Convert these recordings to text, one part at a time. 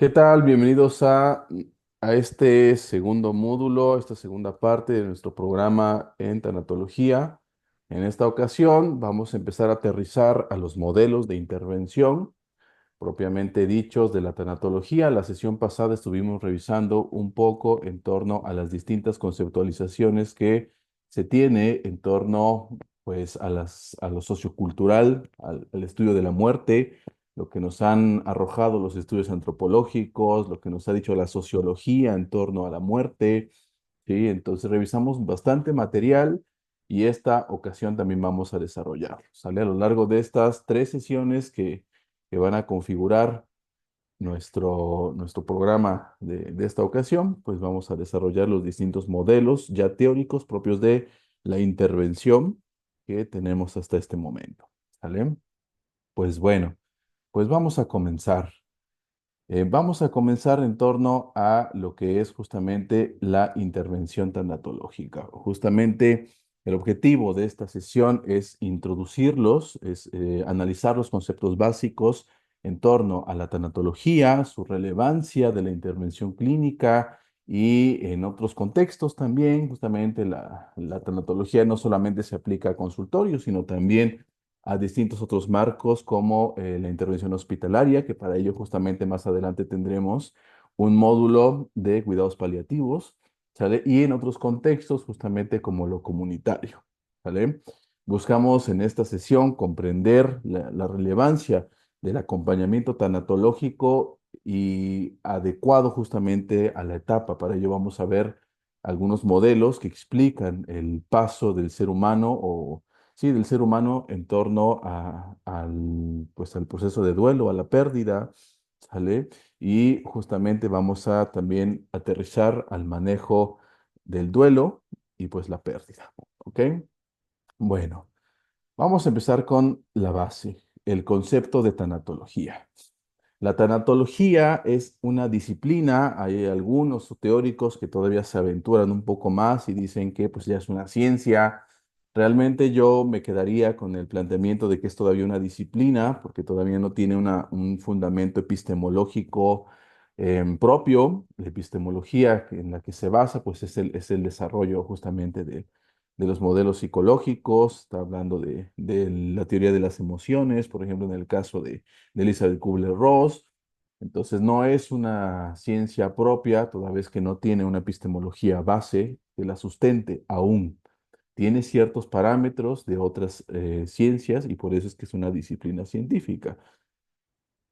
¿Qué tal? Bienvenidos a este segundo módulo, esta segunda parte de nuestro programa en tanatología. En esta ocasión vamos a empezar a aterrizar a los modelos de intervención propiamente dichos de la tanatología. La sesión pasada estuvimos revisando un poco en torno a las distintas conceptualizaciones que se tiene en torno pues, a lo sociocultural, al estudio de la muerte, lo que nos han arrojado los estudios antropológicos, lo que nos ha dicho la sociología en torno a la muerte, ¿sí? Entonces revisamos bastante material y esta ocasión también vamos a desarrollar, ¿sale? A lo largo de estas tres sesiones que van a configurar nuestro programa de esta ocasión, pues vamos a desarrollar los distintos modelos ya teóricos propios de la intervención que tenemos hasta este momento, ¿sale? Pues bueno, pues vamos a comenzar. Vamos a comenzar en torno a lo que es justamente la intervención tanatológica. Justamente el objetivo de esta sesión es introducirlos, es analizar los conceptos básicos en torno a la tanatología, su relevancia de la intervención clínica y en otros contextos también. Justamente la tanatología no solamente se aplica a consultorios, sino también a distintos otros marcos como la intervención hospitalaria, que para ello justamente más adelante tendremos un módulo de cuidados paliativos, ¿sale? Y en otros contextos justamente como lo comunitario, ¿sale? Buscamos en esta sesión comprender la relevancia del acompañamiento tanatológico y adecuado justamente a la etapa. Para ello vamos a ver algunos modelos que explican el paso del ser humano o sí, del ser humano en torno pues, al proceso de duelo, a la pérdida, ¿sale? Y justamente vamos a también aterrizar al manejo del duelo y pues la pérdida, ¿ok? Bueno, vamos a empezar con la base, el concepto de tanatología. La tanatología es una disciplina, hay algunos teóricos que todavía se aventuran un poco más y dicen que pues ya es una ciencia. Realmente yo me quedaría con el planteamiento de que es todavía una disciplina, porque todavía no tiene un fundamento epistemológico propio. La epistemología en la que se basa pues es el desarrollo justamente de los modelos psicológicos, está hablando de la teoría de las emociones, por ejemplo, en el caso de Elizabeth Kubler-Ross. Entonces, no es una ciencia propia, toda vez que no tiene una epistemología base que la sustente aún. Tiene ciertos parámetros de otras ciencias y por eso es que es una disciplina científica.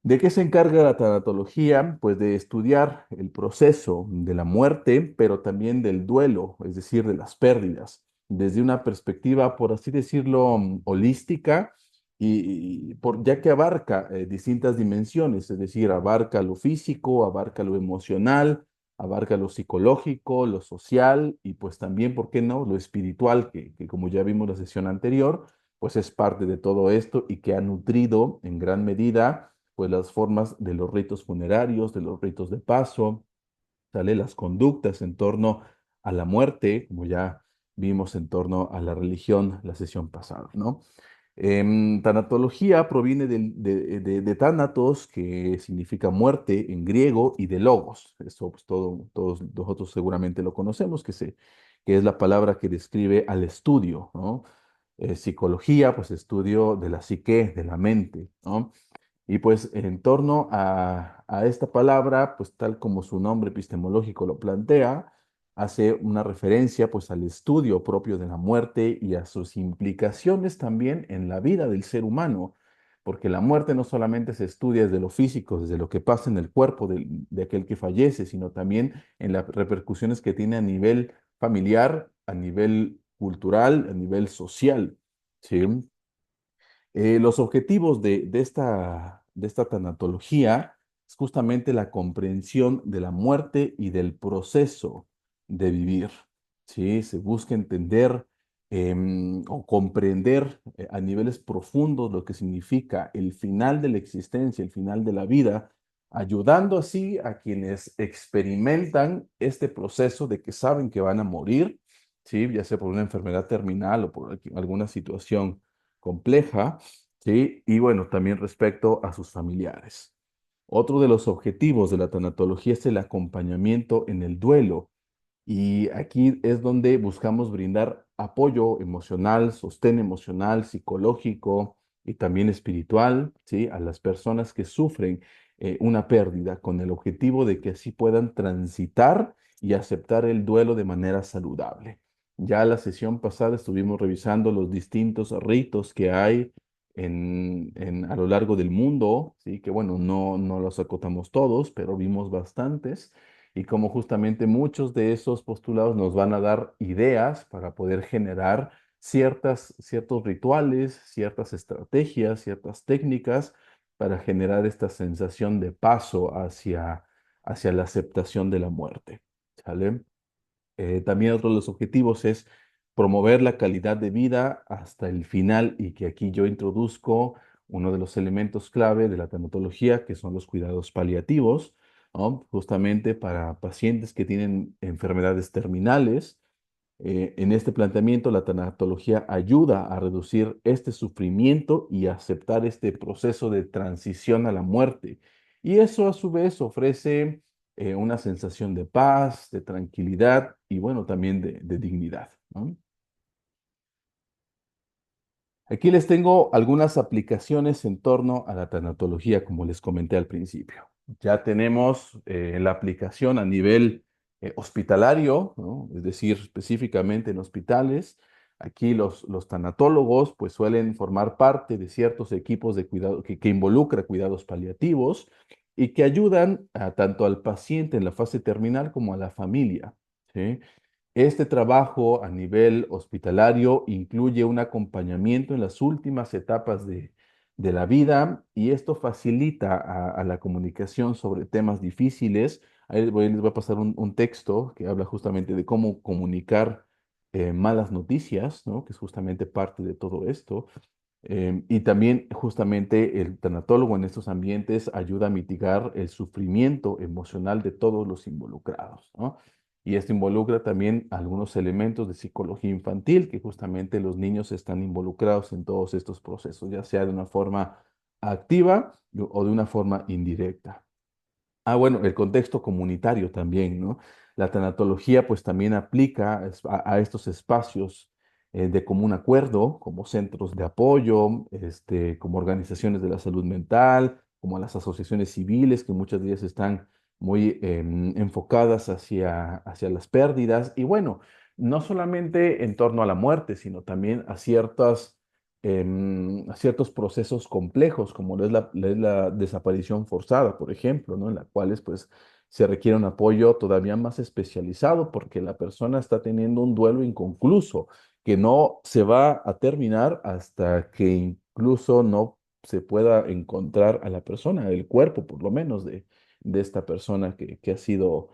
¿De qué se encarga la tanatología? Pues de estudiar el proceso de la muerte, pero también del duelo, es decir, de las pérdidas, desde una perspectiva, por así decirlo, holística, ya que abarca distintas dimensiones, es decir, abarca lo físico, abarca lo emocional, abarca lo psicológico, lo social y pues también, ¿por qué no?, lo espiritual, que como ya vimos la sesión anterior, pues es parte de todo esto y que ha nutrido en gran medida pues las formas de los ritos funerarios, de los ritos de paso, ¿sale? Las conductas en torno a la muerte, como ya vimos en torno a la religión la sesión pasada, ¿no? Tanatología proviene de tánatos, que significa muerte en griego, y de logos. Eso pues, todos nosotros seguramente lo conocemos, que es la palabra que describe al estudio, ¿no? Psicología, pues estudio de la psique, de la mente, ¿no? Y pues en torno a esta palabra, pues tal como su nombre epistemológico lo plantea, hace una referencia pues al estudio propio de la muerte y a sus implicaciones también en la vida del ser humano, porque la muerte no solamente se estudia desde lo físico, desde lo que pasa en el cuerpo de aquel que fallece, sino también en las repercusiones que tiene a nivel familiar, a nivel cultural, a nivel social, ¿sí? Los objetivos de esta tanatología es justamente la comprensión de la muerte y del proceso de vivir. ¿Sí? Se busca entender o comprender a niveles profundos lo que significa el final de la existencia, el final de la vida, ayudando así a quienes experimentan este proceso de que saben que van a morir, ¿sí? Ya sea por una enfermedad terminal o por alguna situación compleja, ¿sí? Y bueno, también respecto a sus familiares. Otro de los objetivos de la tanatología es el acompañamiento en el duelo. Y aquí es donde buscamos brindar apoyo emocional, sostén emocional, psicológico y también espiritual, ¿sí? A las personas que sufren una pérdida, con el objetivo de que así puedan transitar y aceptar el duelo de manera saludable. Ya la sesión pasada estuvimos revisando los distintos ritos que hay a lo largo del mundo, ¿sí? Que bueno, no los acotamos todos, pero vimos bastantes y como justamente muchos de esos postulados nos van a dar ideas para poder generar ciertos rituales, ciertas estrategias, ciertas técnicas para generar esta sensación de paso hacia la aceptación de la muerte. ¿Sale? También otro de los objetivos es promover la calidad de vida hasta el final y que aquí yo introduzco uno de los elementos clave de la tanatología, que son los cuidados paliativos, ¿no? Justamente para pacientes que tienen enfermedades terminales. En este planteamiento, la tanatología ayuda a reducir este sufrimiento y aceptar este proceso de transición a la muerte. Y eso a su vez ofrece una sensación de paz, de tranquilidad y bueno, también de dignidad, ¿no? Aquí les tengo algunas aplicaciones en torno a la tanatología, como les comenté al principio. Ya tenemos la aplicación a nivel hospitalario, ¿no? Es decir, específicamente en hospitales. Aquí los tanatólogos pues suelen formar parte de ciertos equipos de cuidado que involucra cuidados paliativos y que ayudan tanto al paciente en la fase terminal como a la familia, ¿sí? Este trabajo a nivel hospitalario incluye un acompañamiento en las últimas etapas de la vida y esto facilita a la comunicación sobre temas difíciles. Ahí les voy a pasar un texto que habla justamente de cómo comunicar malas noticias, ¿no? Que es justamente parte de todo esto. Y también justamente el tanatólogo en estos ambientes ayuda a mitigar el sufrimiento emocional de todos los involucrados, ¿no? Y esto involucra también algunos elementos de psicología infantil, que justamente los niños están involucrados en todos estos procesos, ya sea de una forma activa o de una forma indirecta. Bueno, el contexto comunitario también, ¿no? La tanatología pues también aplica a estos espacios de común acuerdo, como centros de apoyo, como organizaciones de la salud mental, como las asociaciones civiles, que muchas de ellas están muy enfocadas hacia las pérdidas. Y bueno, no solamente en torno a la muerte, sino también a ciertos procesos complejos, como lo es la desaparición forzada, por ejemplo, ¿no? En las cuales pues se requiere un apoyo todavía más especializado porque la persona está teniendo un duelo inconcluso que no se va a terminar hasta que incluso no se pueda encontrar a la persona, el cuerpo por lo menos de esta persona que ha sido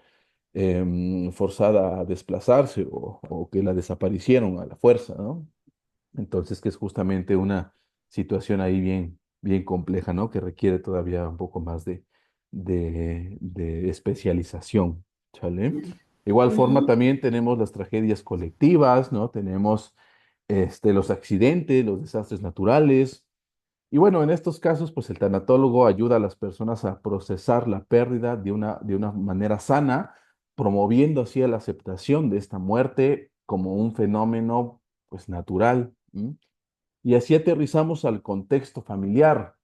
forzada a desplazarse o que la desaparecieron a la fuerza, ¿no? Entonces, que es justamente una situación ahí bien compleja, ¿no? Que requiere todavía un poco más de especialización, ¿sale? De igual forma, Ujú. también tenemos las tragedias colectivas, ¿no? Tenemos los accidentes, los desastres naturales. Y bueno, en estos casos, pues el tanatólogo ayuda a las personas a procesar la pérdida de una manera sana, promoviendo así la aceptación de esta muerte como un fenómeno, pues natural. ¿M? Y así aterrizamos al contexto familiar.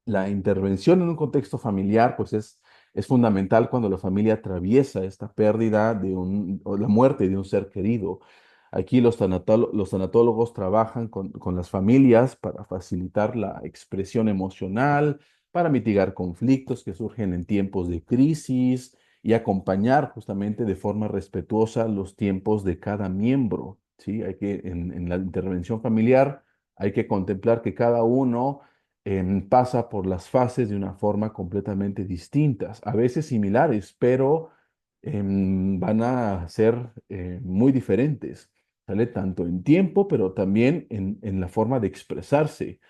La intervención en un contexto familiar, pues es fundamental cuando la familia atraviesa esta pérdida o la muerte de un ser querido. Aquí los tanatólogos trabajan con las familias para facilitar la expresión emocional, para mitigar conflictos que surgen en tiempos de crisis y acompañar justamente de forma respetuosa los tiempos de cada miembro, ¿sí? En la intervención familiar hay que contemplar que cada uno pasa por las fases de una forma completamente distintas, a veces similares, pero van a ser muy diferentes, ¿sale? Tanto en tiempo, pero también en la forma de expresarse.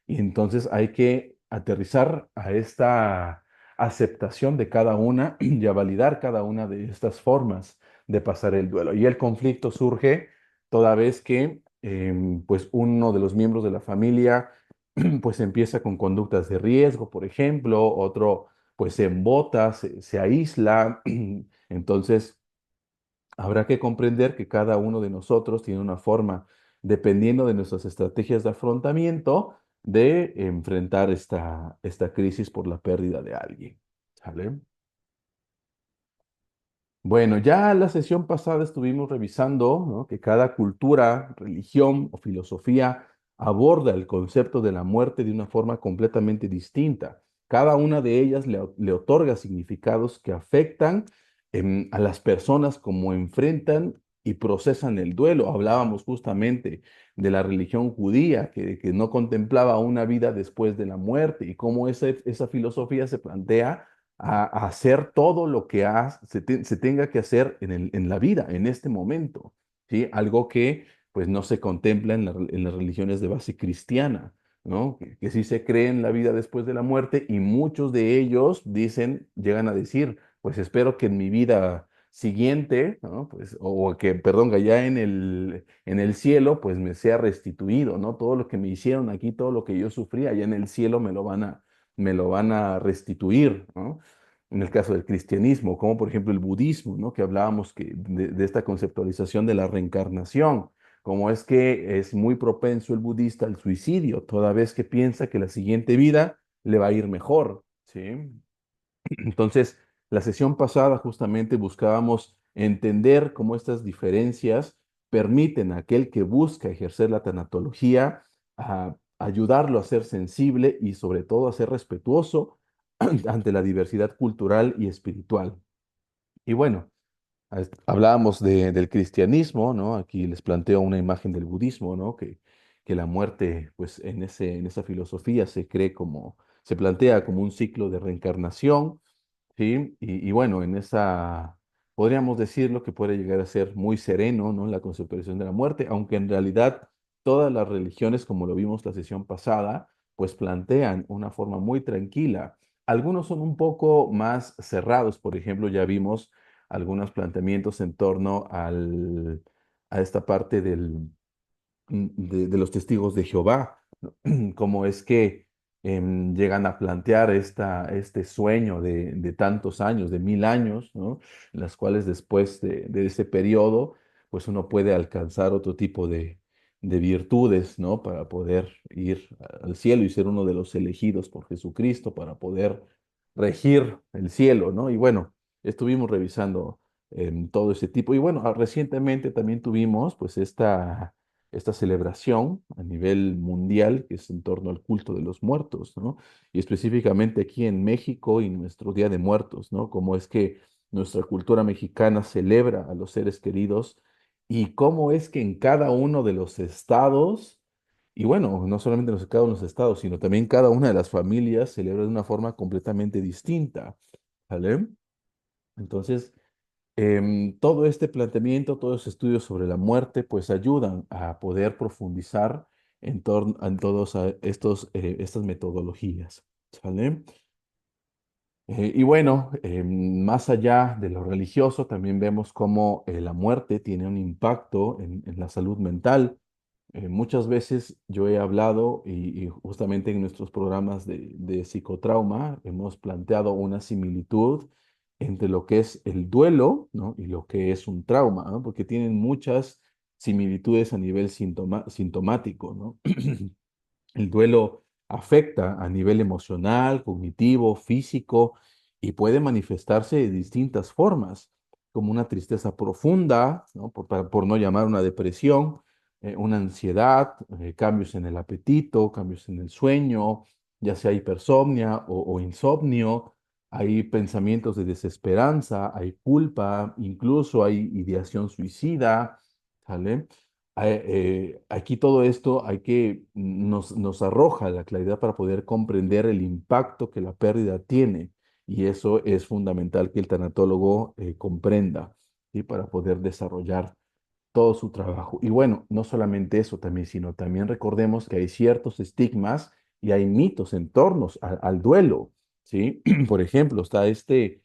Y entonces hay que aterrizar a esta aceptación de cada una y a validar cada una de estas formas de pasar el duelo. Y el conflicto surge toda vez que pues uno de los miembros de la familia pues empieza con conductas de riesgo, por ejemplo, otro pues se embota, se aísla. Entonces, habrá que comprender que cada uno de nosotros tiene una forma, dependiendo de nuestras estrategias de afrontamiento, de enfrentar esta crisis por la pérdida de alguien. ¿Sale? Bueno, ya la sesión pasada estuvimos revisando, ¿no?, que cada cultura, religión o filosofía aborda el concepto de la muerte de una forma completamente distinta. Cada una de ellas le otorga significados que afectan a las personas como enfrentan y procesan el duelo. Hablábamos justamente de la religión judía, que no contemplaba una vida después de la muerte y cómo esa filosofía se plantea a hacer todo lo que se tenga que hacer en la vida, en este momento, ¿sí? Algo que pues no se contempla en las religiones de base cristiana, ¿no? Que sí se cree en la vida después de la muerte y muchos de ellos dicen, llegan a decir, pues espero que en mi vida siguiente, ¿no? Pues, o que, perdón, que ya en el cielo, pues me sea restituido, ¿no? Todo lo que me hicieron aquí, todo lo que yo sufrí, allá en el cielo me lo van a restituir, ¿no? En el caso del cristianismo, como por ejemplo el budismo, ¿no? Que hablábamos de esta conceptualización de la reencarnación, como es que es muy propenso el budista al suicidio, toda vez que piensa que la siguiente vida le va a ir mejor, ¿sí? Entonces, la sesión pasada justamente buscábamos entender cómo estas diferencias permiten a aquel que busca ejercer la tanatología a ayudarlo a ser sensible y sobre todo a ser respetuoso ante la diversidad cultural y espiritual. Y bueno, hablábamos del cristianismo, ¿no? Aquí les planteo una imagen del budismo, ¿no? Que la muerte, pues en esa filosofía se plantea como un ciclo de reencarnación. Sí, y bueno, podríamos decirlo que puede llegar a ser muy sereno, ¿no? La conceptualización de la muerte, aunque en realidad todas las religiones, como lo vimos la sesión pasada, pues plantean una forma muy tranquila. Algunos son un poco más cerrados, por ejemplo, ya vimos algunos planteamientos en torno a esta parte de los testigos de Jehová, ¿no? Cómo es que llegan a plantear este sueño de tantos años, de 1000 años, ¿no? En las cuales después de ese periodo, pues uno puede alcanzar otro tipo de virtudes, ¿no? Para poder ir al cielo y ser uno de los elegidos por Jesucristo, para poder regir el cielo, ¿no? Y bueno, estuvimos revisando todo ese tipo. Y bueno, recientemente también tuvimos pues esta celebración a nivel mundial que es en torno al culto de los muertos, ¿no? Y específicamente aquí en México y nuestro Día de Muertos, ¿no? Cómo es que nuestra cultura mexicana celebra a los seres queridos y cómo es que en cada uno de los estados, y bueno, no solamente en cada uno de los estados, sino también cada una de las familias celebra de una forma completamente distinta, ¿vale? Entonces, todo este planteamiento, todos los estudios sobre la muerte, pues ayudan a poder profundizar en todos estas metodologías. ¿Sale? Y bueno, más allá de lo religioso, también vemos cómo la muerte tiene un impacto en la salud mental. Muchas veces yo he hablado y justamente en nuestros programas de psicotrauma hemos planteado una similitud entre lo que es el duelo, ¿no? Y lo que es un trauma, ¿no? Porque tienen muchas similitudes a nivel sintomático, ¿no? El duelo afecta a nivel emocional, cognitivo, físico y puede manifestarse de distintas formas, como una tristeza profunda, ¿no? Por no llamar una depresión, una ansiedad, cambios en el apetito, cambios en el sueño, ya sea hipersomnia o insomnio, hay pensamientos de desesperanza, hay culpa, incluso hay ideación suicida, ¿sale? Aquí todo esto nos arroja la claridad para poder comprender el impacto que la pérdida tiene y eso es fundamental que el tanatólogo comprenda, ¿sí? Para poder desarrollar todo su trabajo. Y bueno, no solamente eso también, sino también recordemos que hay ciertos estigmas y hay mitos en torno al duelo, ¿sí? Por ejemplo, está este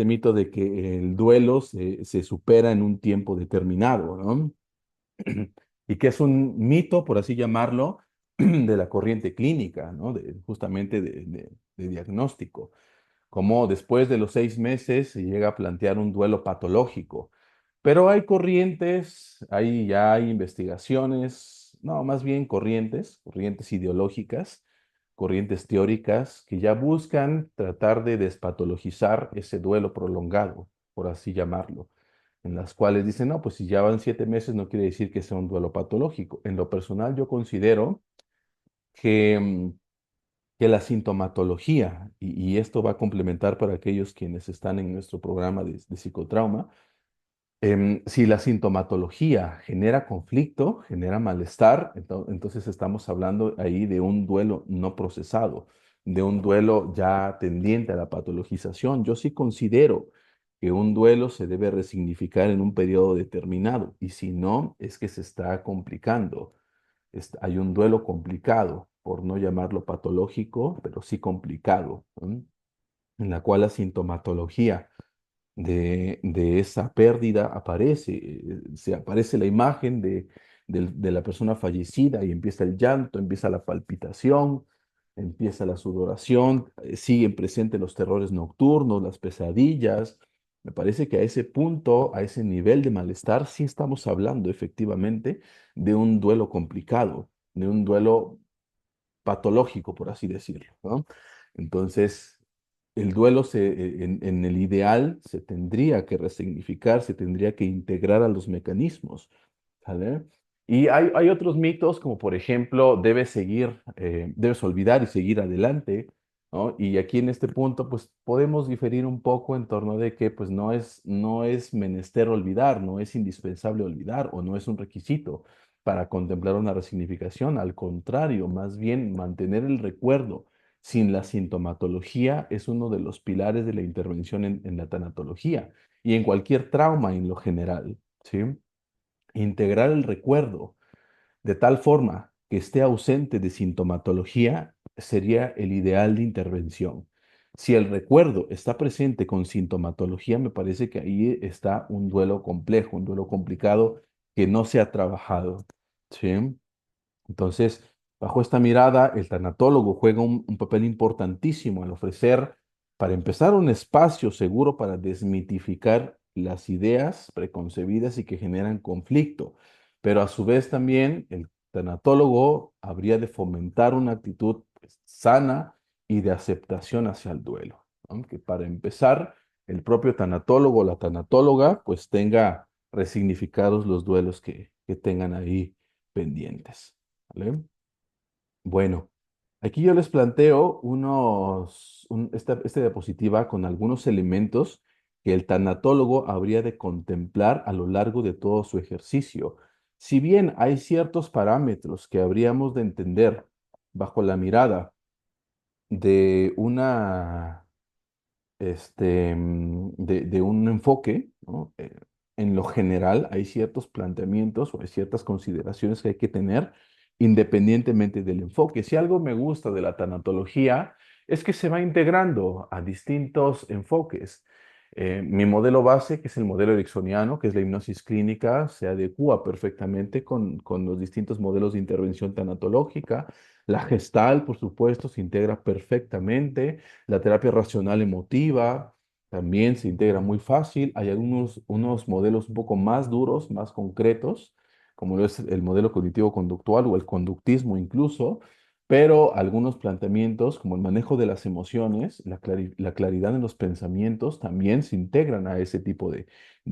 mito de que el duelo se supera en un tiempo determinado, ¿no? Y que es un mito, por así llamarlo, de la corriente clínica, ¿no? Justamente de diagnóstico. como después de los 6 meses se llega a plantear un duelo patológico. Pero hay corrientes, ya hay investigaciones, no, más bien corrientes ideológicas, corrientes teóricas que ya buscan tratar de despatologizar ese duelo prolongado, por así llamarlo, en las cuales dicen, no, pues si ya van 7 meses no quiere decir que sea un duelo patológico. En lo personal yo considero que, que la sintomatología, y esto va a complementar para aquellos quienes están en nuestro programa de psicotrauma, si la sintomatología genera conflicto, genera malestar, entonces estamos hablando ahí de un duelo no procesado, de un duelo ya tendiente a la patologización. Yo sí considero que un duelo se debe resignificar en un periodo determinado y si no, es que se está complicando. Hay un duelo complicado, por no llamarlo patológico, pero sí complicado, ¿no? En la cual la sintomatología de esa pérdida aparece, se aparece la imagen de la persona fallecida y empieza el llanto, empieza la palpitación, empieza la sudoración, siguen presentes los terrores nocturnos, las pesadillas. Me parece que a ese punto, a ese nivel de malestar, sí estamos hablando efectivamente de un duelo complicado, de un duelo patológico, por así decirlo, ¿no? Entonces, el duelo en el ideal se tendría que resignificar, se tendría que integrar a los mecanismos, ¿sale? Y hay otros mitos, como por ejemplo, debes olvidar y seguir adelante, ¿no? Y aquí en este punto, pues podemos diferir un poco en torno de que, pues no es menester olvidar, no es indispensable olvidar o no es un requisito para contemplar una resignificación. Al contrario, más bien mantener el recuerdo sin la sintomatología es uno de los pilares de la intervención en la tanatología y en cualquier trauma en lo general, ¿sí? Integrar el recuerdo de tal forma que esté ausente de sintomatología sería el ideal de intervención. Si el recuerdo está presente con sintomatología, me parece que ahí está un duelo complejo, un duelo complicado que no se ha trabajado, ¿sí? Entonces, bajo esta mirada, el tanatólogo juega un papel importantísimo al ofrecer, para empezar, un espacio seguro para desmitificar las ideas preconcebidas y que generan conflicto. Pero a su vez también el tanatólogo habría de fomentar una actitud, pues, sana y de aceptación hacia el duelo, ¿no? Que para empezar, el propio tanatólogo o la tanatóloga pues tenga resignificados los duelos que tengan ahí pendientes. ¿Vale? Bueno, aquí yo les planteo esta diapositiva con algunos elementos que el tanatólogo habría de contemplar a lo largo de todo su ejercicio. Si bien hay ciertos parámetros que habríamos de entender bajo la mirada de de un enfoque, ¿no? En lo general hay ciertos planteamientos o hay ciertas consideraciones que hay que tener independientemente del enfoque. Si algo me gusta de la tanatología es que se va integrando a distintos enfoques. Mi modelo base, que es el modelo ericksoniano, que es la hipnosis clínica, se adecua perfectamente con los distintos modelos de intervención tanatológica. La gestal, por supuesto, se integra perfectamente. La terapia racional emotiva también se integra muy fácil. Hay unos modelos un poco más duros, más concretos, como lo es el modelo cognitivo-conductual o el conductismo incluso, pero algunos planteamientos como el manejo de las emociones, la claridad en los pensamientos también se integran a ese tipo de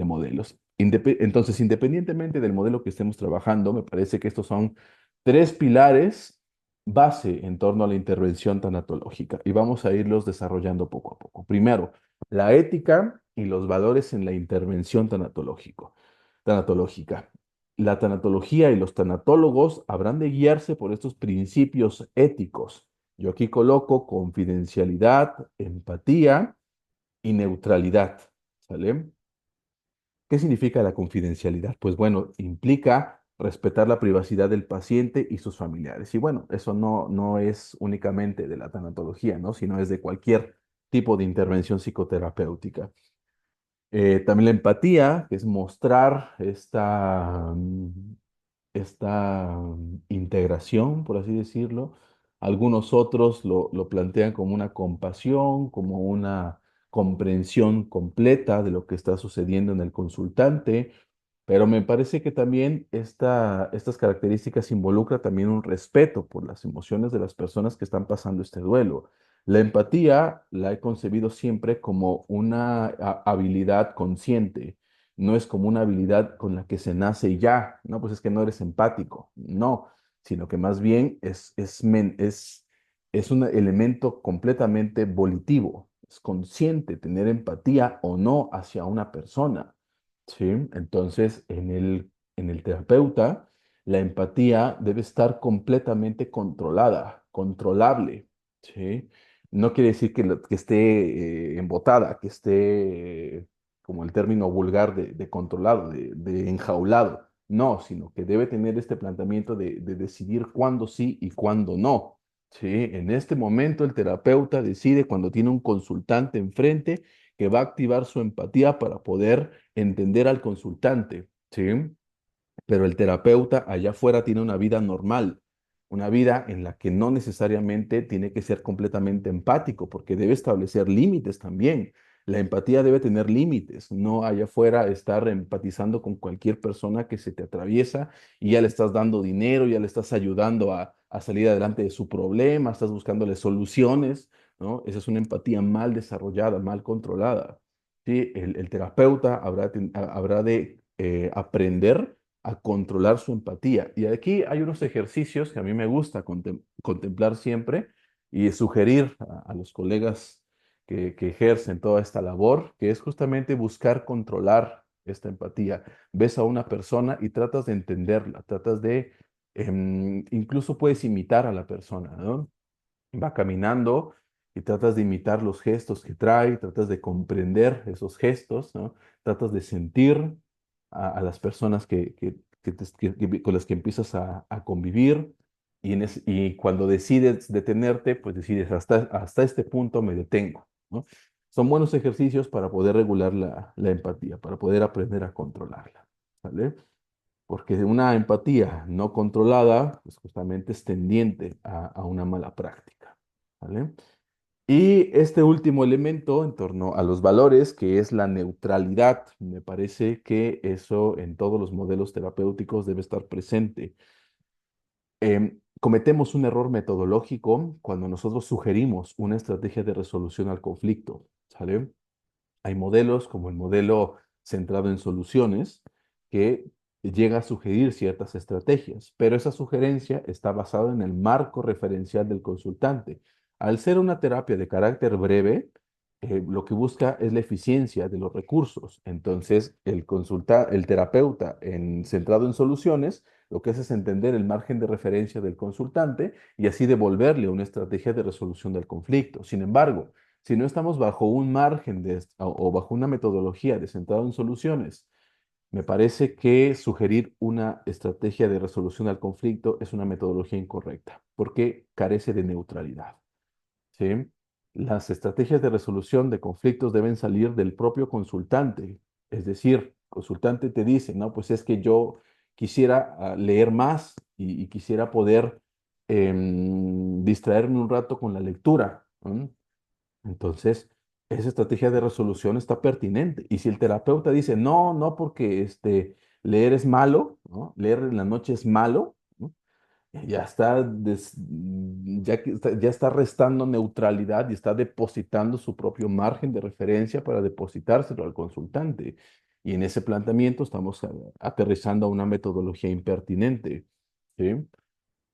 modelos. Entonces, independientemente del modelo que estemos trabajando, me parece que estos son tres pilares base en torno a la intervención tanatológica y vamos a irlos desarrollando poco a poco. Primero, la ética y los valores en la intervención tanatológica. La tanatología y los tanatólogos habrán de guiarse por estos principios éticos. Yo aquí coloco confidencialidad, empatía y neutralidad. ¿Sale? ¿Qué significa la confidencialidad? Pues bueno, implica respetar la privacidad del paciente y sus familiares. Y bueno, eso no es únicamente de la tanatología, ¿no? Sino es de cualquier tipo de intervención psicoterapéutica. También la empatía, que es mostrar esta integración, por así decirlo, Algunos otros lo plantean como una compasión, como una comprensión completa de lo que está sucediendo en el consultante, pero me parece que también estas características involucran también un respeto por las emociones de las personas que están pasando este duelo. La empatía la he concebido siempre como una habilidad consciente, no es como una habilidad con la que se nace y ya, no, pues es que no eres empático, no, sino que más bien es un elemento completamente volitivo, es consciente tener empatía o no hacia una persona. Sí, entonces en el terapeuta la empatía debe estar completamente controlada, controlable, ¿sí? No quiere decir que esté embotada, que esté, como el término vulgar de controlado, de enjaulado. No, sino que debe tener este planteamiento de decidir cuándo sí y cuándo no. ¿Sí? En este momento el terapeuta decide cuando tiene un consultante enfrente que va a activar su empatía para poder entender al consultante, ¿sí? Pero el terapeuta allá afuera tiene una vida normal, una vida en la que no necesariamente tiene que ser completamente empático, porque debe establecer límites también. La empatía debe tener límites, no allá afuera estar empatizando con cualquier persona que se te atraviesa y ya le estás dando dinero, ya le estás ayudando a salir adelante de su problema, estás buscándole soluciones, ¿no? Esa es una empatía mal desarrollada, mal controlada. Sí, el terapeuta habrá de aprender a controlar su empatía. Y aquí hay unos ejercicios que a mí me gusta contemplar siempre y sugerir a los colegas que ejercen toda esta labor, que es justamente buscar controlar esta empatía. Ves a una persona y tratas de entenderla, incluso puedes imitar a la persona, ¿no? Va caminando y tratas de imitar los gestos que trae, tratas de comprender esos gestos, ¿no? Tratas de sentir a las personas con las que empiezas a convivir y cuando decides detenerte, pues decides hasta este punto me detengo, ¿no? Son buenos ejercicios para poder regular la empatía, para poder aprender a controlarla, ¿vale? Porque una empatía no controlada, pues justamente es tendiente a una mala práctica, ¿vale? Y este último elemento en torno a los valores, que es la neutralidad, me parece que eso en todos los modelos terapéuticos debe estar presente. Cometemos un error metodológico cuando nosotros sugerimos una estrategia de resolución al conflicto, ¿sale? Hay modelos como el modelo centrado en soluciones que llega a sugerir ciertas estrategias, pero esa sugerencia está basada en el marco referencial del consultante. Al ser una terapia de carácter breve, lo que busca es la eficiencia de los recursos. Entonces, el terapeuta centrado en soluciones, lo que hace es entender el margen de referencia del consultante y así devolverle una estrategia de resolución del conflicto. Sin embargo, si no estamos bajo un margen o bajo una metodología de centrado en soluciones, me parece que sugerir una estrategia de resolución al conflicto es una metodología incorrecta, porque carece de neutralidad, ¿sí? Las estrategias de resolución de conflictos deben salir del propio consultante. Es decir, el consultante te dice, no, pues es que yo quisiera leer más y quisiera poder distraerme un rato con la lectura, ¿no? Entonces, esa estrategia de resolución está pertinente. Y si el terapeuta dice, no, no, porque leer es malo, ¿no? Leer en la noche es malo, ¿no? Ya está restando neutralidad y está depositando su propio margen de referencia para depositárselo al consultante. Y en ese planteamiento estamos aterrizando a una metodología impertinente, ¿sí?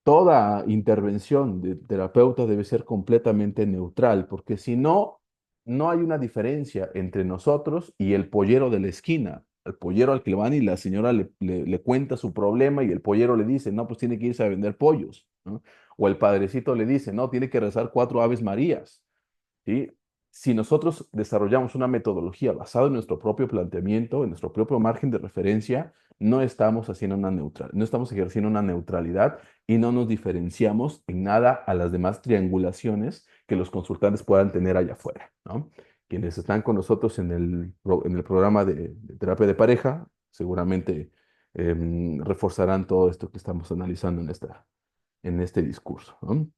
Toda intervención de terapeuta debe ser completamente neutral, porque si no, no hay una diferencia entre nosotros y el pollero de la esquina. El pollero al que le van y la señora le cuenta su problema y el pollero le dice, no, pues tiene que irse a vender pollos, ¿no? O el padrecito le dice, no, tiene que rezar 4 Aves Marías. ¿Sí? Si nosotros desarrollamos una metodología basada en nuestro propio planteamiento, en nuestro propio margen de referencia, no estamos ejerciendo una neutralidad y no nos diferenciamos en nada a las demás triangulaciones que los consultantes puedan tener allá afuera, ¿no? Quienes están con nosotros en el programa de terapia de pareja, seguramente reforzarán todo esto que estamos analizando en este discurso, ¿no?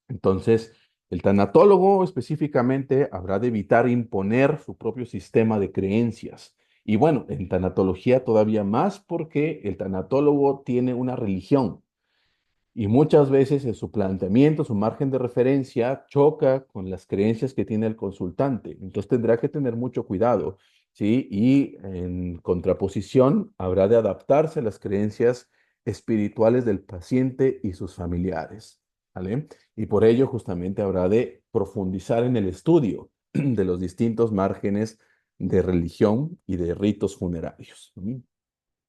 Entonces, el tanatólogo específicamente habrá de evitar imponer su propio sistema de creencias. Y bueno, en tanatología todavía más porque el tanatólogo tiene una religión. Y muchas veces en su planteamiento, su margen de referencia choca con las creencias que tiene el consultante. Entonces tendrá que tener mucho cuidado, ¿sí? Y en contraposición, habrá de adaptarse a las creencias espirituales del paciente y sus familiares, ¿vale? Y por ello justamente habrá de profundizar en el estudio de los distintos márgenes de religión y de ritos funerarios.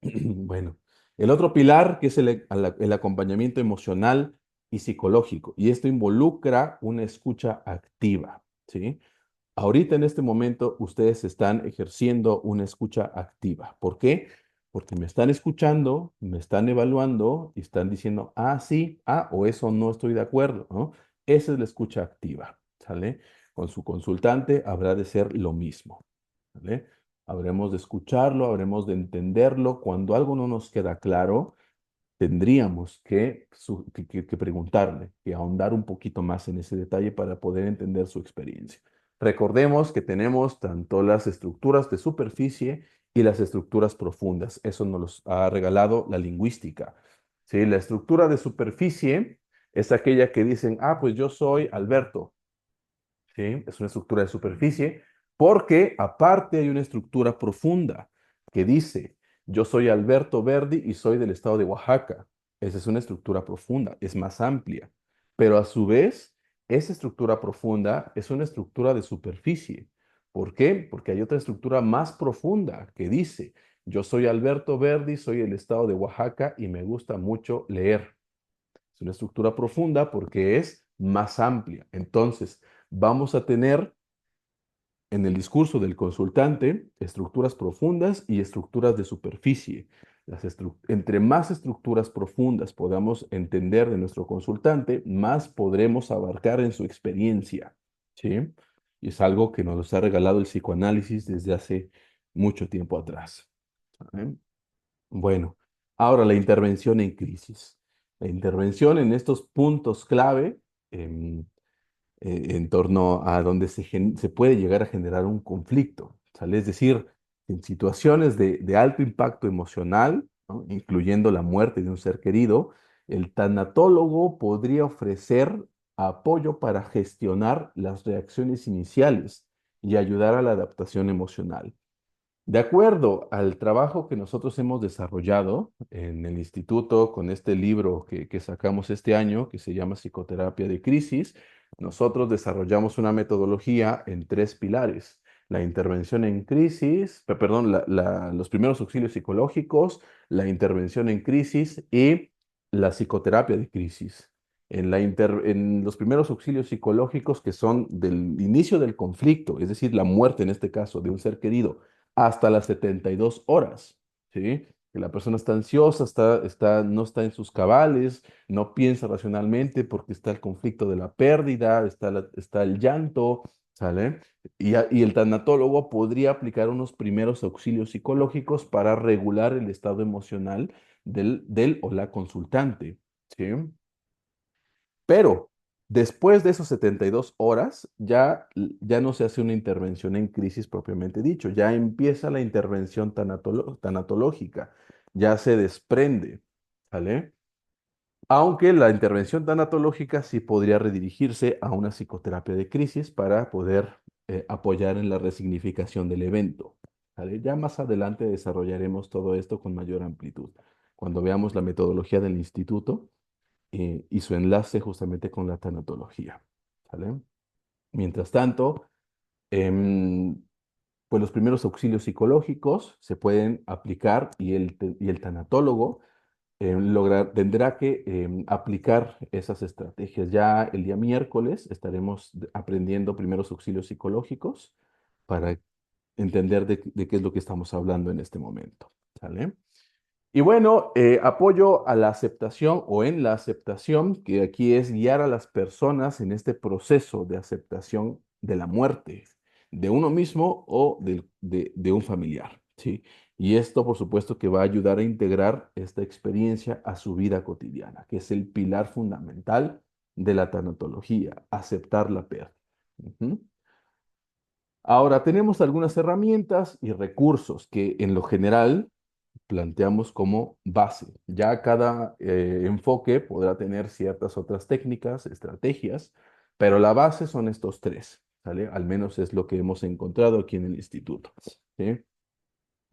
Bueno, el otro pilar que es el acompañamiento emocional y psicológico, y esto involucra una escucha activa, ¿sí? Ahorita en este momento ustedes están ejerciendo una escucha activa. ¿Por qué? Porque me están escuchando, me están evaluando y están diciendo, ah, sí, ah, o eso no estoy de acuerdo, ¿no? Esa es la escucha activa, ¿sale? Con su consultante habrá de ser lo mismo, ¿vale? Habremos de escucharlo, habremos de entenderlo. Cuando algo no nos queda claro, tendríamos que preguntarle, que ahondar un poquito más en ese detalle para poder entender su experiencia. Recordemos que tenemos tanto las estructuras de superficie y las estructuras profundas. Eso nos los ha regalado la lingüística. ¿Sí? La estructura de superficie es aquella que dicen, ah, pues yo soy Alberto. ¿Sí? Es una estructura de superficie, porque aparte hay una estructura profunda que dice, yo soy Alberto Verdi y soy del estado de Oaxaca. Esa es una estructura profunda, es más amplia, pero a su vez, esa estructura profunda es una estructura de superficie. ¿Por qué? Porque hay otra estructura más profunda que dice, yo soy Alberto Verdi, soy del estado de Oaxaca y me gusta mucho leer. Es una estructura profunda porque es más amplia. Entonces, vamos a tener en el discurso del consultante estructuras profundas y estructuras de superficie. Entre más estructuras profundas podamos entender de nuestro consultante, más podremos abarcar en su experiencia, ¿sí? Y es algo que nos ha regalado el psicoanálisis desde hace mucho tiempo atrás. ¿Saben? Bueno, ahora la intervención en crisis. La intervención en estos puntos clave em, en torno a donde se puede llegar a generar un conflicto, ¿sale? Es decir, en situaciones de alto impacto emocional, ¿no? Incluyendo la muerte de un ser querido, el tanatólogo podría ofrecer apoyo para gestionar las reacciones iniciales y ayudar a la adaptación emocional. De acuerdo al trabajo que nosotros hemos desarrollado en el instituto con este libro que sacamos este año, que se llama Psicoterapia de Crisis, nosotros desarrollamos una metodología en tres pilares. La intervención en crisis, perdón, los primeros auxilios psicológicos, la intervención en crisis y la psicoterapia de crisis. En los primeros auxilios psicológicos que son del inicio del conflicto, es decir, la muerte en este caso de un ser querido, hasta las 72 horas, ¿sí? Que la persona está ansiosa, no está en sus cabales, no piensa racionalmente porque está el conflicto de la pérdida, está el llanto, ¿sale? Y el tanatólogo podría aplicar unos primeros auxilios psicológicos para regular el estado emocional del o la consultante, ¿sí? Pero después de esos 72 horas, ya no se hace una intervención en crisis propiamente dicho, ya empieza la intervención tanatológica, ya se desprende, ¿vale? Aunque la intervención tanatológica sí podría redirigirse a una psicoterapia de crisis para poder apoyar en la resignificación del evento, ¿vale? Ya más adelante desarrollaremos todo esto con mayor amplitud, cuando veamos la metodología del instituto y su enlace justamente con la tanatología, ¿sale? Mientras tanto, em, pues los primeros auxilios psicológicos se pueden aplicar y el tanatólogo tendrá que aplicar esas estrategias. Ya el día miércoles estaremos aprendiendo primeros auxilios psicológicos para entender de qué es lo que estamos hablando en este momento, ¿sale? Y bueno, apoyo a la aceptación o en la aceptación, que aquí es guiar a las personas en este proceso de aceptación de la muerte, de uno mismo o de un familiar, ¿sí? Y esto, por supuesto, que va a ayudar a integrar esta experiencia a su vida cotidiana, que es el pilar fundamental de la tanatología, aceptar la pérdida. Ujú. Ahora, tenemos algunas herramientas y recursos que en lo general planteamos como base. Ya cada enfoque podrá tener ciertas otras técnicas, estrategias, pero la base son estos tres, ¿sale? Al menos es lo que hemos encontrado aquí en el instituto, ¿sí?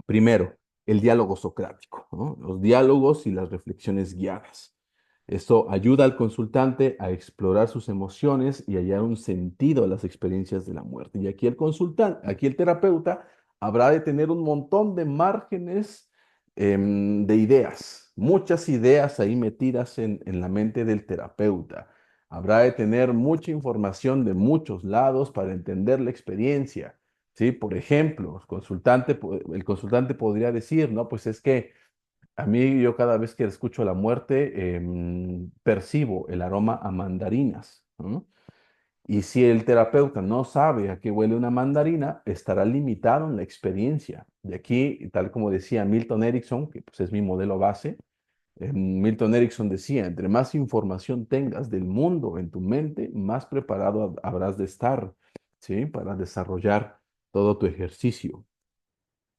Primero, el diálogo socrático, ¿no? Los diálogos y las reflexiones guiadas. Esto ayuda al consultante a explorar sus emociones y hallar un sentido a las experiencias de la muerte. Y aquí el consultante, aquí el terapeuta habrá de tener un montón de márgenes de ideas, muchas ideas ahí metidas en la mente del terapeuta. Habrá de tener mucha información de muchos lados para entender la experiencia. ¿Sí? Por ejemplo, el consultante podría decir, no, pues es que a mí yo cada vez que escucho la muerte percibo el aroma a mandarinas, ¿no? Y si el terapeuta no sabe a qué huele una mandarina, estará limitado en la experiencia. De aquí, tal como decía Milton Erickson, que pues es mi modelo base, Milton Erickson decía, entre más información tengas del mundo en tu mente, más preparado habrás de estar, ¿sí? Para desarrollar todo tu ejercicio.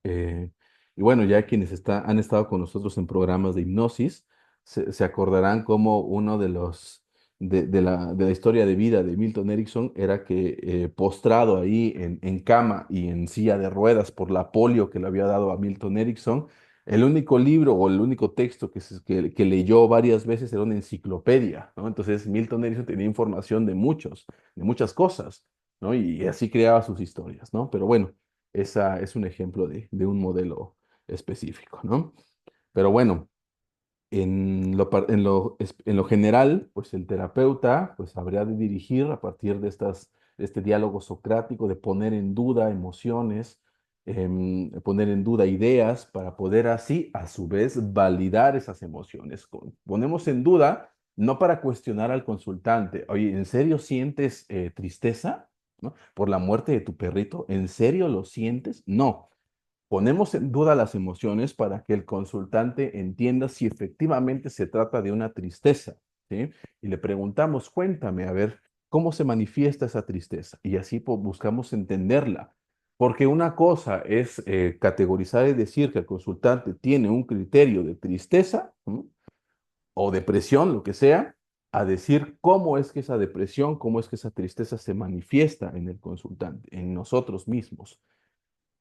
Eh, y bueno, ya quienes han estado con nosotros en programas de hipnosis, se acordarán como uno de la historia de vida de Milton Erickson era que postrado ahí en cama y en silla de ruedas por la polio que le había dado a Milton Erickson, el único libro o el único texto que leyó varias veces era una enciclopedia, ¿no? Entonces Milton Erickson tenía información de muchas cosas, ¿no? Y así creaba sus historias, ¿no? Pero bueno. Esa es un ejemplo de un modelo específico, ¿no? Pero bueno, en lo general, pues el terapeuta pues habría de dirigir a partir de este diálogo socrático, de poner en duda emociones, poner en duda ideas para poder así, a su vez, validar esas emociones. Ponemos en duda, no para cuestionar al consultante, oye, ¿en serio sientes tristeza? ¿No? Por la muerte de tu perrito, ¿en serio lo sientes? No. Ponemos en duda las emociones para que el consultante entienda si efectivamente se trata de una tristeza, ¿sí? Y le preguntamos, cuéntame, a ver, ¿cómo se manifiesta esa tristeza? Y así buscamos entenderla. Porque una cosa es categorizar y decir que el consultante tiene un criterio de tristeza, ¿no? O depresión, lo que sea, a decir cómo es que esa depresión, cómo es que esa tristeza se manifiesta en el consultante, en nosotros mismos.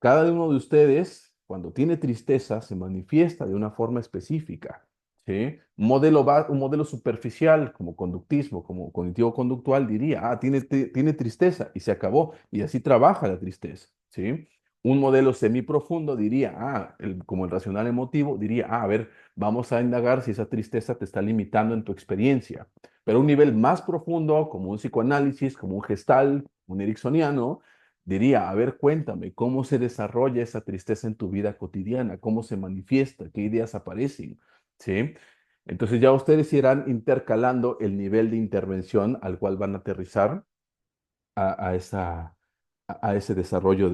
Cada uno de ustedes, cuando tiene tristeza, se manifiesta de una forma específica, ¿sí? Un modelo superficial, como conductismo, como cognitivo-conductual, diría, tiene tristeza y se acabó, y así trabaja la tristeza, ¿sí? Un modelo semiprofundo diría, como el racional emotivo, diría, a ver, vamos a indagar si esa tristeza te está limitando en tu experiencia. Pero un nivel más profundo, como un psicoanálisis, como un gestal, un ericksoniano, diría, a ver, cuéntame, ¿cómo se desarrolla esa tristeza en tu vida cotidiana? ¿Cómo se manifiesta? ¿Qué ideas aparecen? ¿Sí? Entonces ya ustedes irán intercalando el nivel de intervención al cual van a aterrizar a ese desarrollo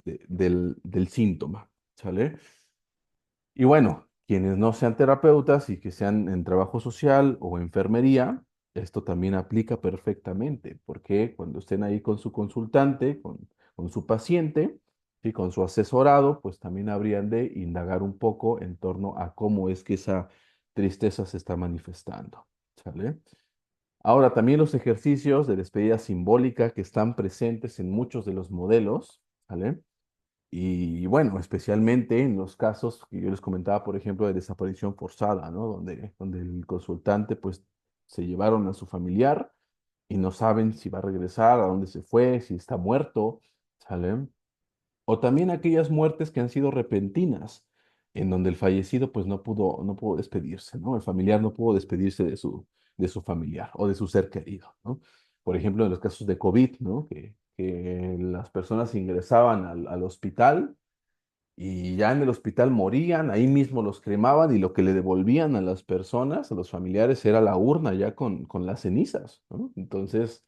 del síntoma. ¿Sale? Y bueno, quienes no sean terapeutas y que sean en trabajo social o enfermería, esto también aplica perfectamente, porque cuando estén ahí con su consultante, con su paciente y con su asesorado, pues también habrían de indagar un poco en torno a cómo es que esa tristeza se está manifestando. ¿Sale? Ahora, también los ejercicios de despedida simbólica que están presentes en muchos de los modelos, ¿sale? Y bueno, especialmente en los casos que yo les comentaba, por ejemplo, de desaparición forzada, ¿no? Donde el consultante, pues, se llevaron a su familiar y no saben si va a regresar, a dónde se fue, si está muerto, ¿sale? O también aquellas muertes que han sido repentinas, en donde el fallecido, pues, no pudo despedirse, ¿no? El familiar no pudo despedirse de su familiar o de su ser querido, ¿no? Por ejemplo, en los casos de COVID, ¿no? Que las personas ingresaban al hospital y ya en el hospital morían, ahí mismo los cremaban y lo que le devolvían a las personas, a los familiares, era la urna ya con las cenizas, ¿no? Entonces,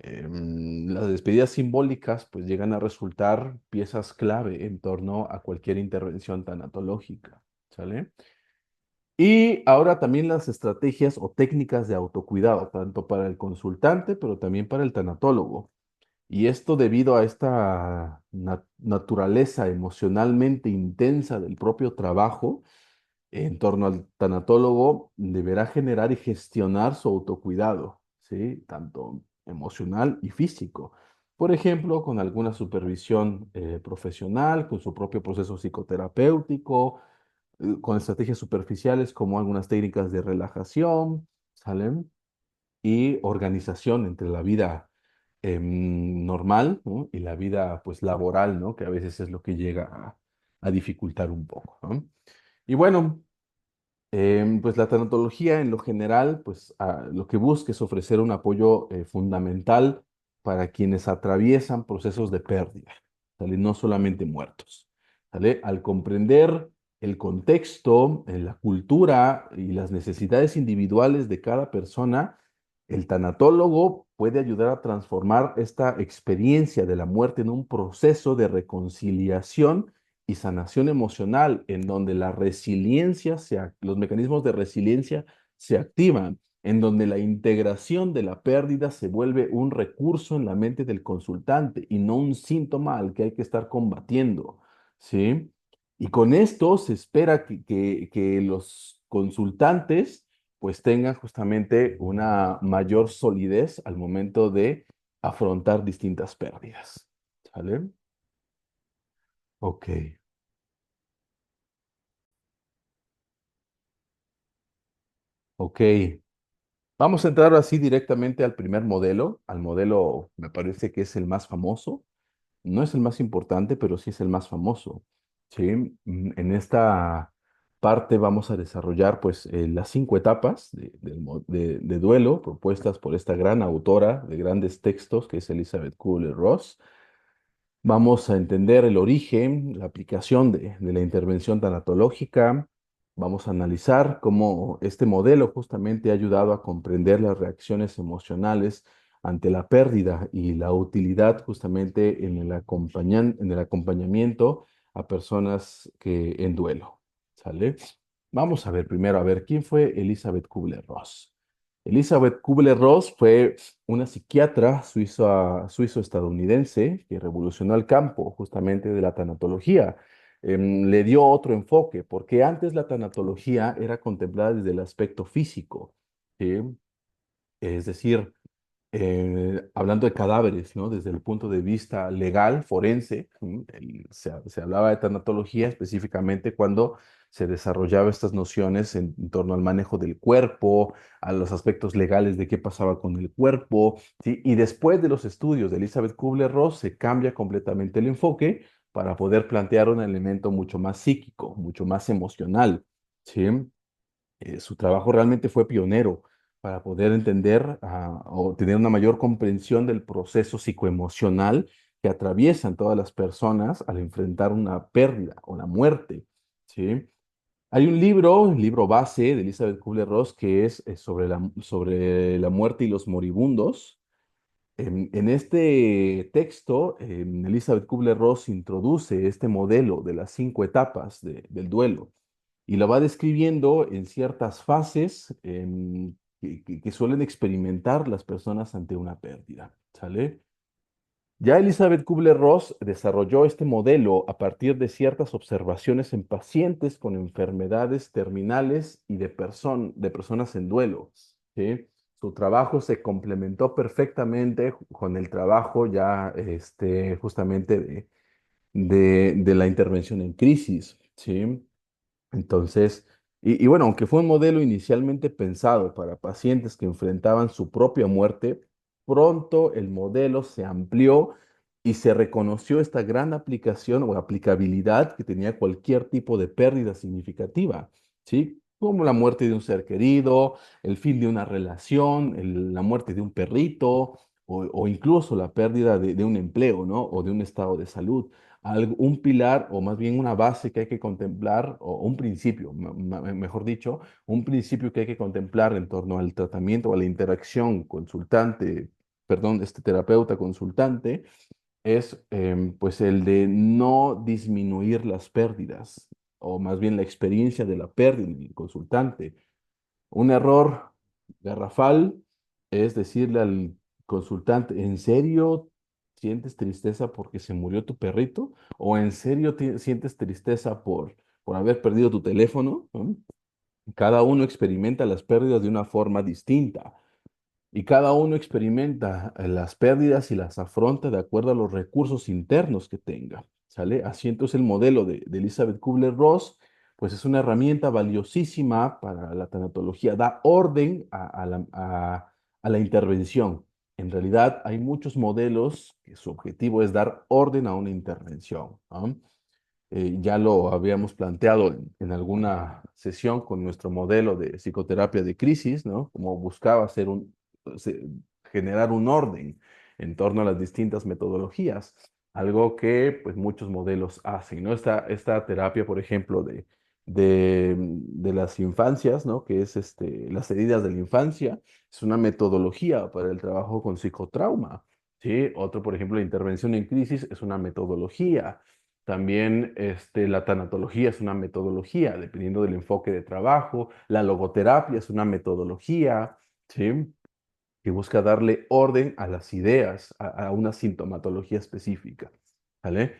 las despedidas simbólicas pues llegan a resultar piezas clave en torno a cualquier intervención tanatológica, ¿sale? Y ahora también las estrategias o técnicas de autocuidado, tanto para el consultante, pero también para el tanatólogo. Y esto debido a esta naturaleza emocionalmente intensa del propio trabajo en torno al tanatólogo, deberá generar y gestionar su autocuidado, ¿sí? Tanto emocional y físico. Por ejemplo, con alguna supervisión profesional, con su propio proceso psicoterapéutico, con estrategias superficiales como algunas técnicas de relajación, ¿salen? Y organización entre la vida normal, ¿no? Y la vida pues laboral, ¿no? Que a veces es lo que llega a dificultar un poco, ¿no? Y bueno, pues la tanatología en lo general, pues lo que busca es ofrecer un apoyo fundamental para quienes atraviesan procesos de pérdida, ¿sale? No solamente muertos, ¿sale? Al comprender el contexto, la cultura y las necesidades individuales de cada persona, el tanatólogo puede ayudar a transformar esta experiencia de la muerte en un proceso de reconciliación y sanación emocional, en donde la resiliencia, los mecanismos de resiliencia se activan, en donde la integración de la pérdida se vuelve un recurso en la mente del consultante y no un síntoma al que hay que estar combatiendo, ¿sí? Y con esto se espera que los consultantes pues tengan justamente una mayor solidez al momento de afrontar distintas pérdidas, ¿sale? Ok. Ok, vamos a entrar así directamente al primer modelo, al modelo, me parece que es el más famoso. No es el más importante, pero sí es el más famoso. ¿Sí? En esta parte vamos a desarrollar pues las 5 etapas de duelo propuestas por esta gran autora de grandes textos que es Elizabeth Kubler-Ross. Vamos a entender el origen, la aplicación de la intervención tanatológica. Vamos a analizar cómo este modelo justamente ha ayudado a comprender las reacciones emocionales ante la pérdida y la utilidad justamente en el acompañamiento a personas que en duelo. ¿Sale? Vamos a ver primero, a ver, ¿quién fue Elizabeth Kubler-Ross? Elizabeth Kubler-Ross fue una psiquiatra suizo-estadounidense que revolucionó el campo justamente de la tanatología. Le dio otro enfoque, porque antes la tanatología era contemplada desde el aspecto físico, ¿sí? Es decir, hablando de cadáveres, ¿no? Desde el punto de vista legal, forense, se hablaba de tanatología específicamente cuando se desarrollaba estas nociones en torno al manejo del cuerpo, a los aspectos legales de qué pasaba con el cuerpo, ¿sí? Y después de los estudios de Elizabeth Kubler-Ross se cambia completamente el enfoque para poder plantear un elemento mucho más psíquico, mucho más emocional, ¿sí? Su trabajo realmente fue pionero para poder entender o tener una mayor comprensión del proceso psicoemocional que atraviesan todas las personas al enfrentar una pérdida o la muerte, ¿sí? Hay un libro base de Elizabeth Kubler-Ross, que es sobre la muerte y los moribundos. En este texto, Elizabeth Kubler-Ross introduce este modelo de las 5 etapas del duelo y lo va describiendo en ciertas fases que suelen experimentar las personas ante una pérdida, ¿sale? Ya Elizabeth Kubler-Ross desarrolló este modelo a partir de ciertas observaciones en pacientes con enfermedades terminales y de personas en duelo, ¿sí? Su trabajo se complementó perfectamente con el trabajo ya justamente de la intervención en crisis, ¿sí? Entonces, y bueno, aunque fue un modelo inicialmente pensado para pacientes que enfrentaban su propia muerte, pronto el modelo se amplió y se reconoció esta gran aplicación o aplicabilidad que tenía cualquier tipo de pérdida significativa, ¿sí? Como la muerte de un ser querido, el fin de una relación, la muerte de un perrito o incluso la pérdida de un empleo, ¿no? O de un estado de salud un pilar o más bien una base que hay que contemplar, o un principio, mejor dicho, un principio que hay que contemplar en torno al tratamiento o a la interacción consultante, perdón, este terapeuta consultante, es pues el de no disminuir las pérdidas. o más bien la experiencia de la pérdida en el consultante. Un error garrafal es decirle al consultante, ¿en serio sientes tristeza porque se murió tu perrito? ¿O en serio sientes tristeza por haber perdido tu teléfono? ¿No? Cada uno experimenta las pérdidas de una forma distinta. Y cada uno experimenta las pérdidas y las afronta de acuerdo a los recursos internos que tenga, ¿sale? Así entonces el modelo de Elizabeth Kubler-Ross, pues es una herramienta valiosísima para la tanatología, da orden a la intervención. En realidad hay muchos modelos que su objetivo es dar orden a una intervención, ¿no? Ya lo habíamos planteado en alguna sesión con nuestro modelo de psicoterapia de crisis, ¿no? Como buscaba se- generar un orden en torno a las distintas metodologías, algo que pues muchos modelos hacen, ¿no? Esta terapia, por ejemplo, de las infancias, ¿no? Que es las heridas de la infancia, es una metodología para el trabajo con psicotrauma, ¿sí? Otro, por ejemplo, la intervención en crisis es una metodología. También la tanatología es una metodología, dependiendo del enfoque de trabajo. La logoterapia es una metodología, ¿sí? Que busca darle orden a las ideas, a una sintomatología específica, ¿vale?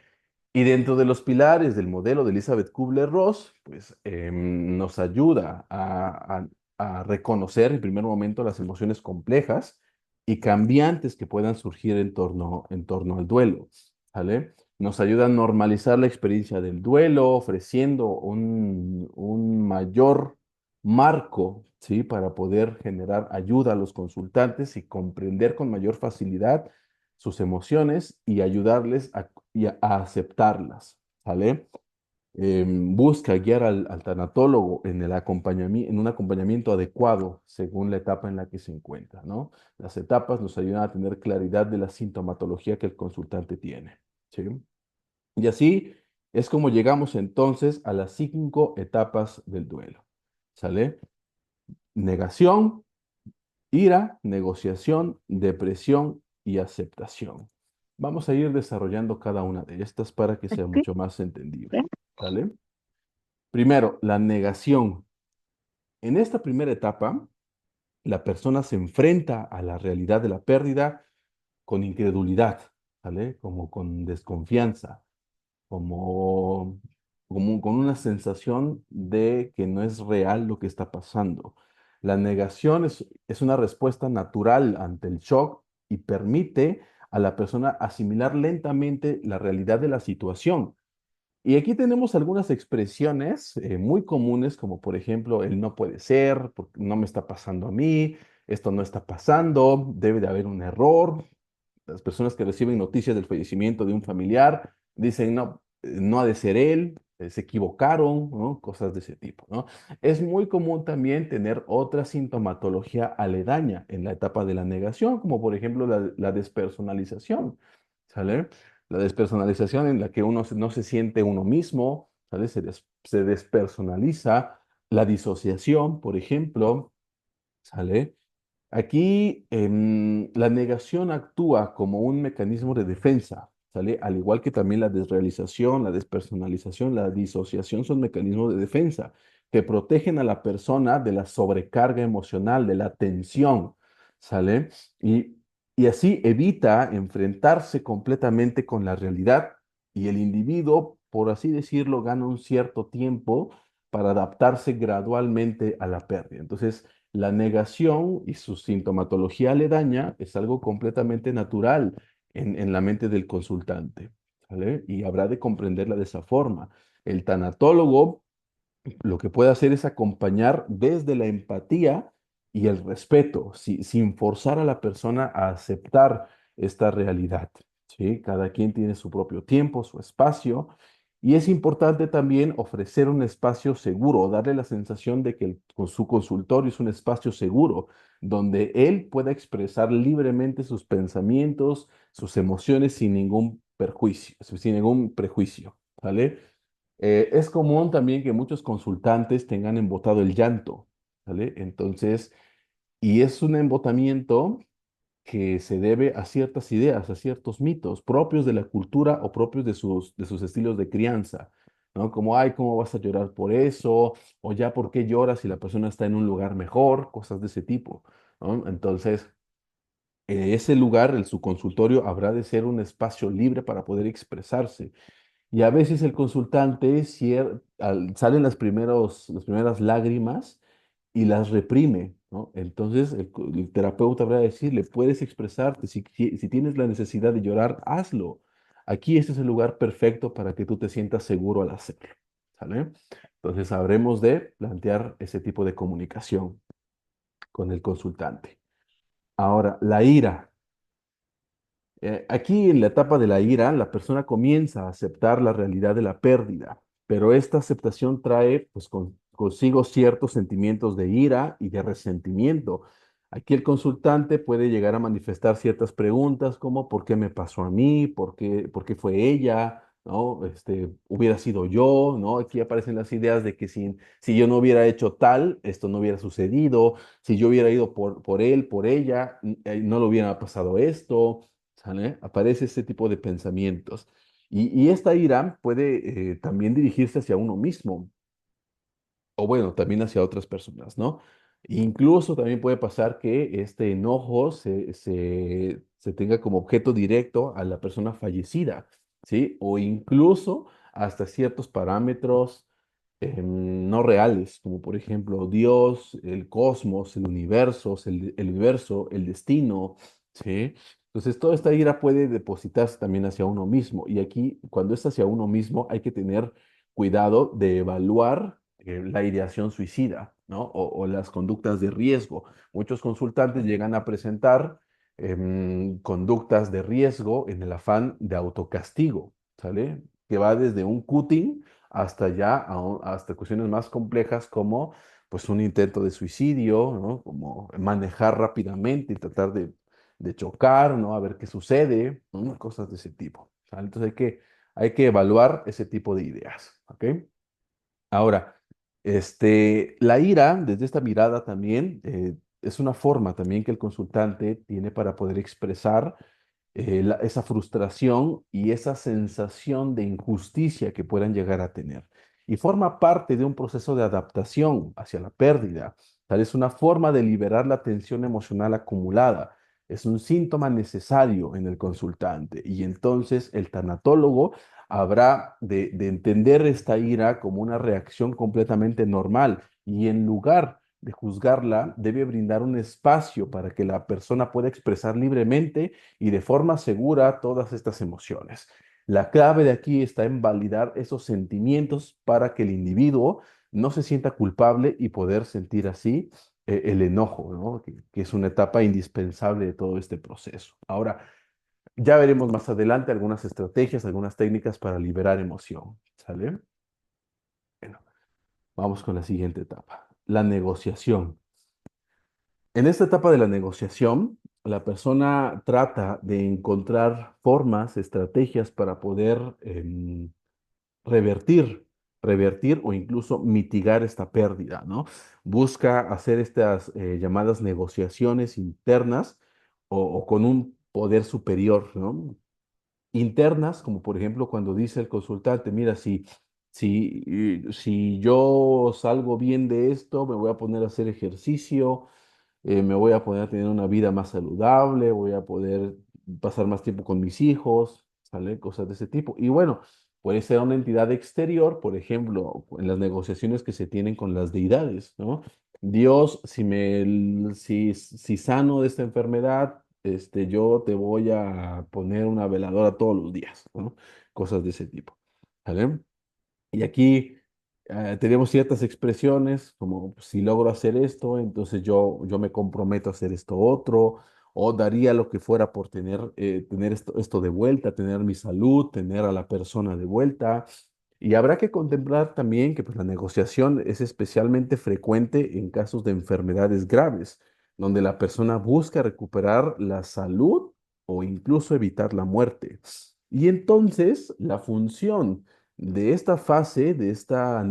Y dentro de los pilares del modelo de Elizabeth Kubler-Ross, pues nos ayuda a reconocer en primer momento las emociones complejas y cambiantes que puedan surgir en torno al duelo, ¿vale? Nos ayuda a normalizar la experiencia del duelo, ofreciendo un mayor marco, ¿sí? Para poder generar ayuda a los consultantes y comprender con mayor facilidad sus emociones y ayudarles a aceptarlas, ¿sale? Busca guiar al tanatólogo en en un acompañamiento adecuado según la etapa en la que se encuentra, ¿no? Las etapas nos ayudan a tener claridad de la sintomatología que el consultante tiene, ¿sí? Y así es como llegamos entonces a las 5 etapas del duelo, ¿sale? Negación, ira, negociación, depresión y aceptación. Vamos a ir desarrollando cada una de estas para que sea Ok. mucho más entendible. ¿Sale? Primero, la negación. En esta primera etapa, la persona se enfrenta a la realidad de la pérdida con incredulidad, ¿sale? Como con desconfianza, como, con una sensación de que no es real lo que está pasando. La negación es una respuesta natural ante el shock y permite a la persona asimilar lentamente la realidad de la situación. Y aquí tenemos algunas expresiones muy comunes, como por ejemplo, el no puede ser, porque no me está pasando a mí, esto no está pasando, debe de haber un error. Las personas que reciben noticias del fallecimiento de un familiar dicen, no, no ha de ser él, se equivocaron, ¿no? Cosas de ese tipo, ¿no? Es muy común también tener otra sintomatología aledaña en la etapa de la negación, como por ejemplo la despersonalización, ¿sale? La despersonalización en la que uno no se siente uno mismo, ¿sale? Se despersonaliza. La disociación, por ejemplo, ¿sale? Aquí la negación actúa como un mecanismo de defensa, ¿sale? Al igual que también la desrealización, la despersonalización, la disociación son mecanismos de defensa que protegen a la persona de la sobrecarga emocional, de la tensión, ¿sale? Y, y así evita enfrentarse completamente con la realidad y el individuo, por así decirlo, gana un cierto tiempo para adaptarse gradualmente a la pérdida. Entonces, la negación y su sintomatología aledaña es algo completamente natural en la mente del consultante, ¿vale? Y habrá de comprenderla de esa forma. El tanatólogo lo que puede hacer es acompañar desde la empatía y el respeto, sin forzar a la persona a aceptar esta realidad, ¿sí? Cada quien tiene su propio tiempo, su espacio, y es importante también ofrecer un espacio seguro, darle la sensación de que con su consultorio es un espacio seguro, donde él pueda expresar libremente sus pensamientos, sus emociones sin ningún perjuicio, sin ningún prejuicio, ¿vale? Es común también que muchos consultantes tengan embotado el llanto, ¿vale? Entonces, y es un embotamiento que se debe a ciertas ideas, a ciertos mitos propios de la cultura o propios de sus estilos de crianza. ¿no? Como, ay, ¿cómo vas a llorar por eso? O ya, ¿por qué lloras si la persona está en un lugar mejor? Cosas de ese tipo, ¿no? Entonces, ese lugar, su consultorio, habrá de ser un espacio libre para poder expresarse. Y a veces el consultante salen las primeras lágrimas y las reprime, ¿no? Entonces el terapeuta habrá de decirle, puedes expresarte, si tienes la necesidad de llorar, hazlo. Aquí este es el lugar perfecto para que tú te sientas seguro al hacerlo, ¿sale? Entonces habremos de plantear ese tipo de comunicación con el consultante. Ahora, la ira. Aquí en la etapa de la ira, la persona comienza a aceptar la realidad de la pérdida, pero esta aceptación trae pues, consigo ciertos sentimientos de ira y de resentimiento. Aquí el consultante puede llegar a manifestar ciertas preguntas como ¿por qué me pasó a mí? Por qué fue ella? ¿No? Hubiera sido yo, ¿no? Aquí aparecen las ideas de que si yo no hubiera hecho tal, esto no hubiera sucedido. Si yo hubiera ido por él, por ella, no le hubiera pasado esto. ¿Sale? Aparece este tipo de pensamientos. Y esta ira puede también dirigirse hacia uno mismo, o bueno, también hacia otras personas, ¿no? Incluso también puede pasar que este enojo se tenga como objeto directo a la persona fallecida, ¿sí? O incluso hasta ciertos parámetros no reales, como por ejemplo Dios, el cosmos, el universo, el universo, el destino, ¿sí? Entonces, toda esta ira puede depositarse también hacia uno mismo. Y aquí, cuando es hacia uno mismo, hay que tener cuidado de evaluar la ideación suicida, ¿no? O las conductas de riesgo. Muchos consultantes llegan a presentar conductas de riesgo en el afán de autocastigo, ¿sale? Que va desde un cutting hasta hasta cuestiones más complejas como pues un intento de suicidio, ¿no? Como manejar rápidamente y tratar de chocar, ¿no? A ver qué sucede, ¿no? Cosas de ese tipo, ¿sale? Entonces hay que evaluar ese tipo de ideas, ¿ok? Ahora, la ira, desde esta mirada también, es una forma también que el consultante tiene para poder expresar esa frustración y esa sensación de injusticia que puedan llegar a tener. Y forma parte de un proceso de adaptación hacia la pérdida. Tal es una forma de liberar la tensión emocional acumulada. Es un síntoma necesario en el consultante. Y entonces el tanatólogo habrá de entender esta ira como una reacción completamente normal y en lugar de juzgarla, debe brindar un espacio para que la persona pueda expresar libremente y de forma segura todas estas emociones. La clave de aquí está en validar esos sentimientos para que el individuo no se sienta culpable y poder sentir así el enojo, ¿no? Que es una etapa indispensable de todo este proceso. Ahora, ya veremos más adelante algunas estrategias, algunas técnicas para liberar emoción. ¿Sale? Bueno, vamos con la siguiente etapa, la negociación. En esta etapa de la negociación, la persona trata de encontrar formas, estrategias para poder revertir, revertir o incluso mitigar esta pérdida, ¿no? Busca hacer estas llamadas negociaciones internas o con un poder superior, ¿no? Internas, como por ejemplo cuando dice el consultante, mira, si yo salgo bien de esto, me voy a poner a hacer ejercicio, me voy a poder tener una vida más saludable, voy a poder pasar más tiempo con mis hijos, ¿sale? Cosas de ese tipo. Y bueno, puede ser una entidad exterior, por ejemplo, en las negociaciones que se tienen con las deidades, ¿no? Dios, si sano de esta enfermedad, yo te voy a poner una veladora todos los días, ¿no? Cosas de ese tipo, ¿sale? Y aquí tenemos ciertas expresiones como pues, si logro hacer esto, entonces yo me comprometo a hacer esto otro, o daría lo que fuera por tener esto de vuelta, tener mi salud, tener a la persona de vuelta. Y habrá que contemplar también que pues, la negociación es especialmente frecuente en casos de enfermedades graves, donde la persona busca recuperar la salud o incluso evitar la muerte. Y entonces la función de esta fase, de esta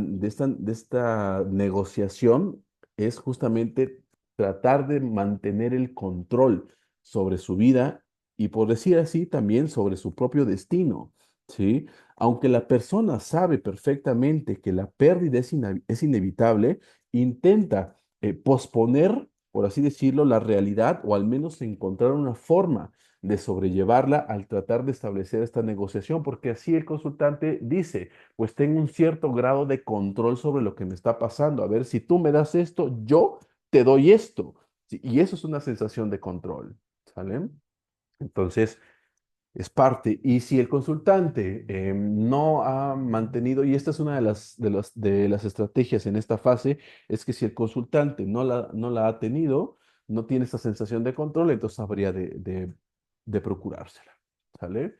negociación, es justamente tratar de mantener el control sobre su vida y, por decir así, también sobre su propio destino. ¿sí? Aunque la persona sabe perfectamente que la pérdida es inevitable, intenta posponer, por así decirlo, la realidad o al menos encontrar una forma de sobrellevarla al tratar de establecer esta negociación, porque así el consultante dice, pues tengo un cierto grado de control sobre lo que me está pasando. A ver, si tú me das esto, yo te doy esto. ¿Sí? Y eso es una sensación de control, ¿sale? Entonces, es parte. Y si el consultante no ha mantenido, y esta es una de las estrategias en esta fase, es que si el consultante no la ha tenido, no tiene esta sensación de control, entonces habría de procurársela. ¿Sale?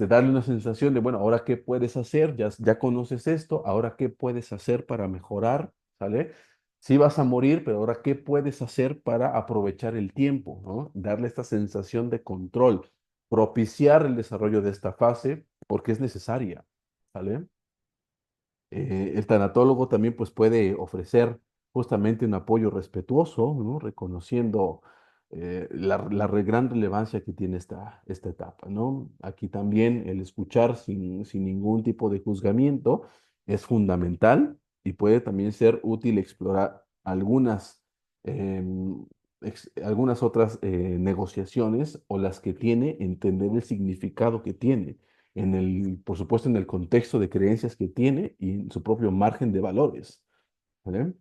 Darle una sensación de, bueno, ahora qué puedes hacer, ya conoces esto, ahora qué puedes hacer para mejorar, ¿sale? Sí vas a morir, pero ahora qué puedes hacer para aprovechar el tiempo, ¿no? Darle esta sensación de control, propiciar el desarrollo de esta fase porque es necesaria, ¿sale? El tanatólogo también pues puede ofrecer justamente un apoyo respetuoso, ¿no? Reconociendo la gran relevancia que tiene esta etapa, ¿no? Aquí también el escuchar sin ningún tipo de juzgamiento es fundamental y puede también ser útil explorar algunas otras negociaciones o las que tiene, entender el significado que tiene por supuesto, en el contexto de creencias que tiene y en su propio margen de valores, ¿vale?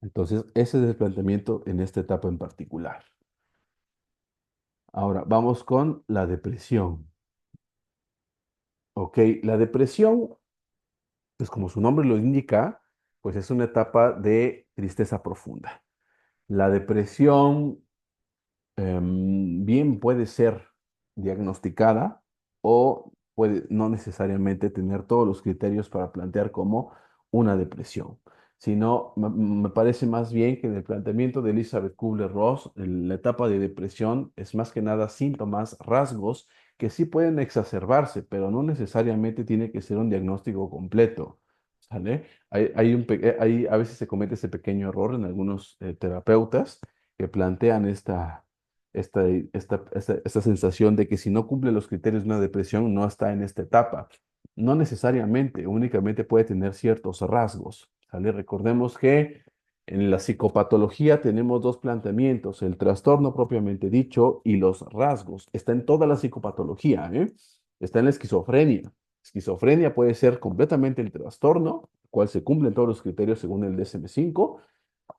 Entonces, ese es el planteamiento en esta etapa en particular. Ahora, vamos con la depresión. Ok, la depresión, pues como su nombre lo indica, pues es una etapa de tristeza profunda. La depresión bien puede ser diagnosticada o puede no necesariamente tener todos los criterios para plantear como una depresión, sino me parece más bien que en el planteamiento de Elizabeth Kubler-Ross, la etapa de depresión es más que nada síntomas, rasgos que sí pueden exacerbarse, pero no necesariamente tiene que ser un diagnóstico completo. ¿Sale? A veces se comete ese pequeño error en algunos terapeutas que plantean esta sensación de que si no cumple los criterios de una depresión, no está en esta etapa. No necesariamente, únicamente puede tener ciertos rasgos, ¿sale? Recordemos que en la psicopatología tenemos dos planteamientos, el trastorno propiamente dicho y los rasgos. Está en toda la psicopatología, ¿eh? Está en la esquizofrenia. Esquizofrenia puede ser completamente el trastorno, cual se cumplen todos los criterios según el DSM-5,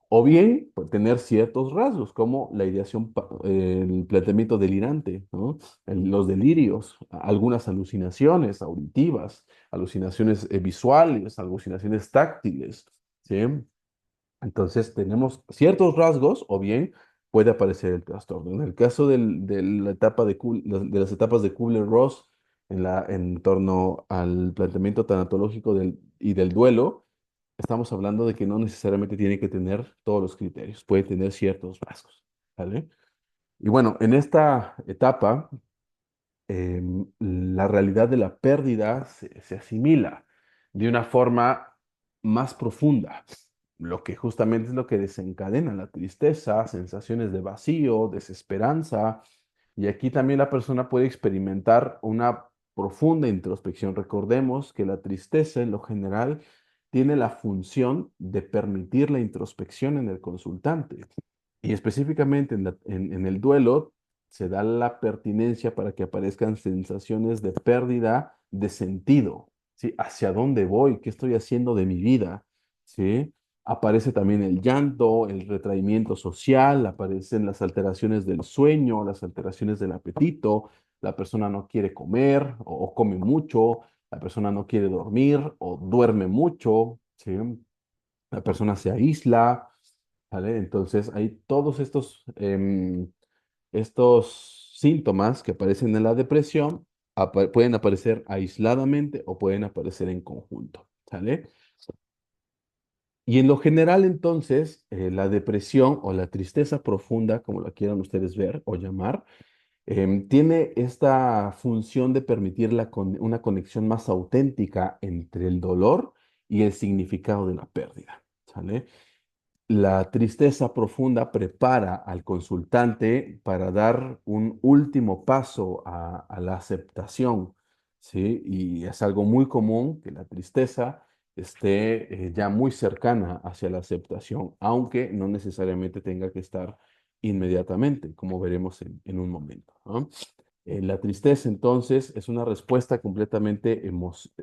o bien pues, tener ciertos rasgos, como la ideación, el planteamiento delirante, ¿no? Los delirios, algunas alucinaciones auditivas, alucinaciones visuales, alucinaciones táctiles, ¿sí? Entonces tenemos ciertos rasgos o bien puede aparecer el trastorno. En el caso de la etapa de las etapas de Kubler-Ross en torno al planteamiento tanatológico y del duelo, estamos hablando de que no necesariamente tiene que tener todos los criterios, puede tener ciertos rasgos, ¿vale? Y bueno, en esta etapa, la realidad de la pérdida se asimila de una forma más profunda, lo que justamente es lo que desencadena la tristeza, sensaciones de vacío, desesperanza, y aquí también la persona puede experimentar una profunda introspección. Recordemos que la tristeza en lo general tiene la función de permitir la introspección en el consultante. Y específicamente en el duelo se da la pertinencia para que aparezcan sensaciones de pérdida de sentido, ¿sí? ¿Hacia dónde voy? ¿Qué estoy haciendo de mi vida? ¿Sí? Aparece también el llanto, el retraimiento social, aparecen las alteraciones del sueño, las alteraciones del apetito, la persona no quiere comer o come mucho, la persona no quiere dormir o duerme mucho, ¿sí? La persona se aísla, ¿vale? Entonces hay todos estos síntomas que aparecen en la depresión, pueden aparecer aisladamente o pueden aparecer en conjunto, ¿sale? Y en lo general, entonces, la depresión o la tristeza profunda, como la quieran ustedes ver o llamar, tiene esta función de permitir una conexión más auténtica entre el dolor y el significado de la pérdida, ¿sale? La tristeza profunda prepara al consultante para dar un último paso a la aceptación, ¿sí? Y es algo muy común que la tristeza esté ya muy cercana hacia la aceptación, aunque no necesariamente tenga que estar inmediatamente, como veremos en un momento, ¿no? La tristeza, entonces, es una respuesta completamente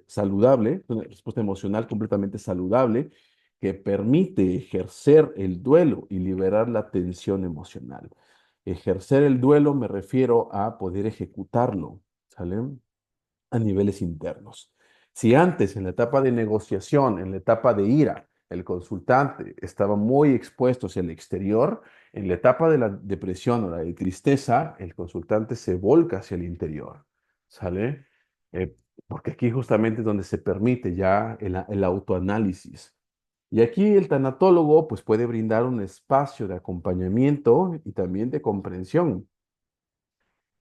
saludable, una respuesta emocional completamente saludable que permite ejercer el duelo y liberar la tensión emocional. Ejercer el duelo me refiero a poder ejecutarlo, ¿sale? A niveles internos. Si antes, en la etapa de negociación, en la etapa de ira, el consultante estaba muy expuesto hacia el exterior, en la etapa de la depresión o la de tristeza, el consultante se volca hacia el interior, ¿sale? Porque aquí justamente es donde se permite ya el autoanálisis. Y aquí el tanatólogo pues puede brindar un espacio de acompañamiento y también de comprensión.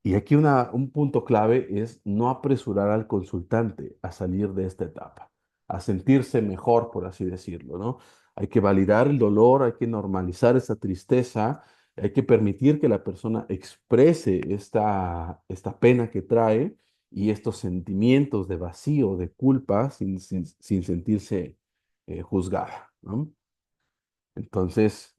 Y aquí un punto clave es no apresurar al consultante a salir de esta etapa, a sentirse mejor, por así decirlo, ¿no? Hay que validar el dolor, hay que normalizar esa tristeza, hay que permitir que la persona exprese esta pena que trae y estos sentimientos de vacío, de culpa, sin sentirse juzgada, ¿no? Entonces,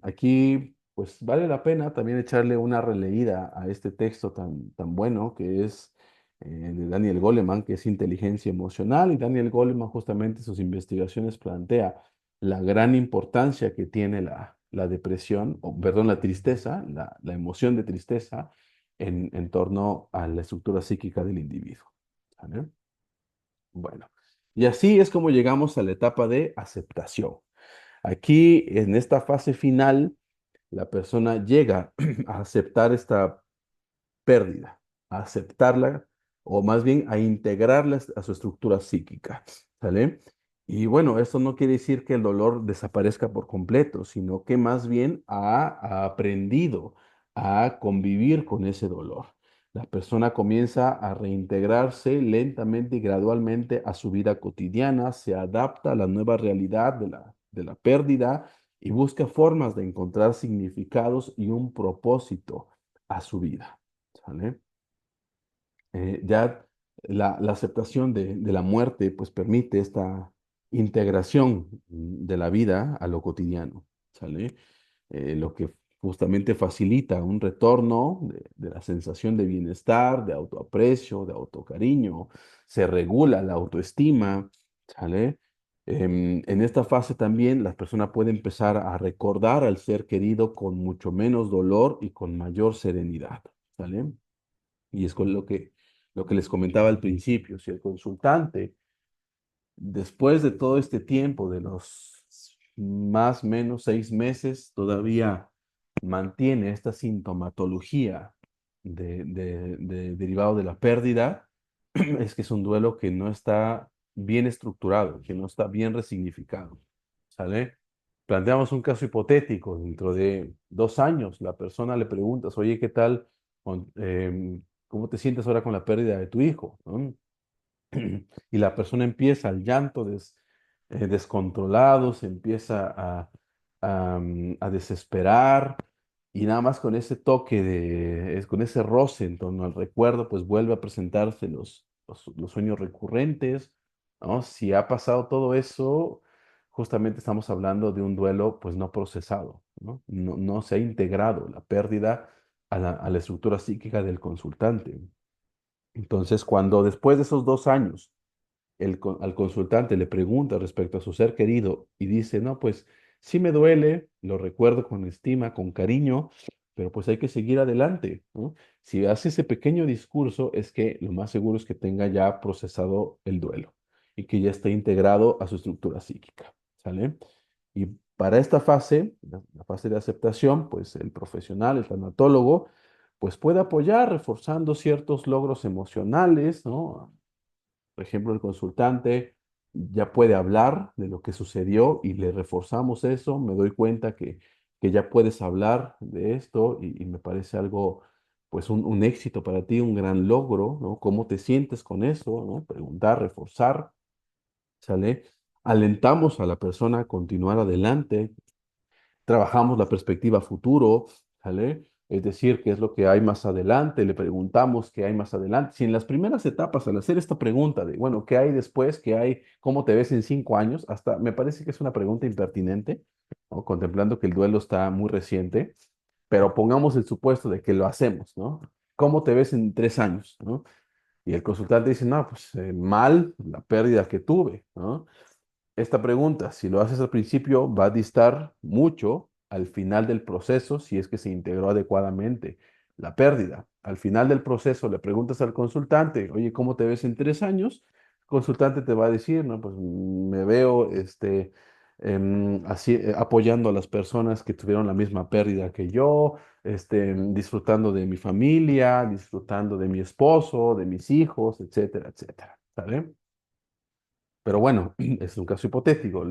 aquí, pues vale la pena también echarle una releída a este texto tan bueno que es de Daniel Goleman, que es inteligencia emocional. Y Daniel Goleman justamente en sus investigaciones plantea la gran importancia que tiene la depresión, o perdón, la tristeza, la emoción de tristeza en torno a la estructura psíquica del individuo. ¿Vale? Bueno, y así es como llegamos a la etapa de aceptación. Aquí, en esta fase final, la persona llega a aceptar esta pérdida, a aceptarla, o más bien a integrarla a su estructura psíquica, ¿sale? Y bueno, esto no quiere decir que el dolor desaparezca por completo, sino que más bien ha aprendido a convivir con ese dolor. La persona comienza a reintegrarse lentamente y gradualmente a su vida cotidiana, se adapta a la nueva realidad de la pérdida y busca formas de encontrar significados y un propósito a su vida. ¿Sale? Ya la aceptación de la muerte pues permite esta integración de la vida a lo cotidiano, ¿sale? Lo que justamente facilita un retorno de la sensación de bienestar, de autoaprecio, de autocariño, se regula la autoestima, ¿sale? En esta fase también la persona puede empezar a recordar al ser querido con mucho menos dolor y con mayor serenidad, ¿sale? Y es con lo que les comentaba al principio. Si el consultante, después de todo este tiempo, de los más o menos 6 meses, todavía mantiene esta sintomatología derivado de la pérdida, es que es un duelo que no está bien estructurado, que no está bien resignificado. ¿Sale? Planteamos un caso hipotético. Dentro de 2 años, la persona le preguntas, oye, ¿qué tal? ¿Cómo te sientes ahora con la pérdida de tu hijo? ¿No? Y la persona empieza el llanto descontrolado, se empieza a desesperar y nada más con ese toque con ese roce en torno al recuerdo, pues vuelve a presentarse los sueños recurrentes, ¿no? Si ha pasado todo eso, justamente estamos hablando de un duelo pues no procesado, ¿no? No se ha integrado la pérdida a la estructura psíquica del consultante. Entonces, cuando después de esos 2 años al consultante le pregunta respecto a su ser querido y dice, no, pues sí me duele, lo recuerdo con estima, con cariño, pero pues hay que seguir adelante, ¿no? Si hace ese pequeño discurso, es que lo más seguro es que tenga ya procesado el duelo y que ya esté integrado a su estructura psíquica, ¿sale? Y para esta fase, la fase de aceptación, pues el profesional, el tanatólogo, pues puede apoyar reforzando ciertos logros emocionales, ¿no? Por ejemplo, el consultante ya puede hablar de lo que sucedió y le reforzamos eso. Me doy cuenta que ya puedes hablar de esto y me parece algo, pues un éxito para ti, un gran logro, ¿no? ¿Cómo te sientes con eso? ¿No? Preguntar, reforzar, ¿sale? Alentamos a la persona a continuar adelante, trabajamos la perspectiva futuro, ¿sale? es decir, qué es lo que hay más adelante, le preguntamos qué hay más adelante. Si en las primeras etapas, al hacer esta pregunta de, bueno, ¿qué hay después? ¿Qué hay? ¿Cómo te ves en 5 años? Hasta me parece que es una pregunta impertinente, ¿no? Contemplando que el duelo está muy reciente, pero pongamos el supuesto de que lo hacemos, ¿no? ¿Cómo te ves en 3 años? ¿No? Y el consultante dice, no, pues mal, la pérdida que tuve, ¿no? Esta pregunta, si lo haces al principio, va a distar mucho al final del proceso si es que se integró adecuadamente la pérdida. Al final del proceso le preguntas al consultante, oye, ¿cómo te ves en 3 años? El consultante te va a decir, no, pues me veo así, apoyando a las personas que tuvieron la misma pérdida que yo, disfrutando de mi familia, disfrutando de mi esposo, de mis hijos, etcétera, etcétera. ¿Sale? Pero bueno, es un caso hipotético.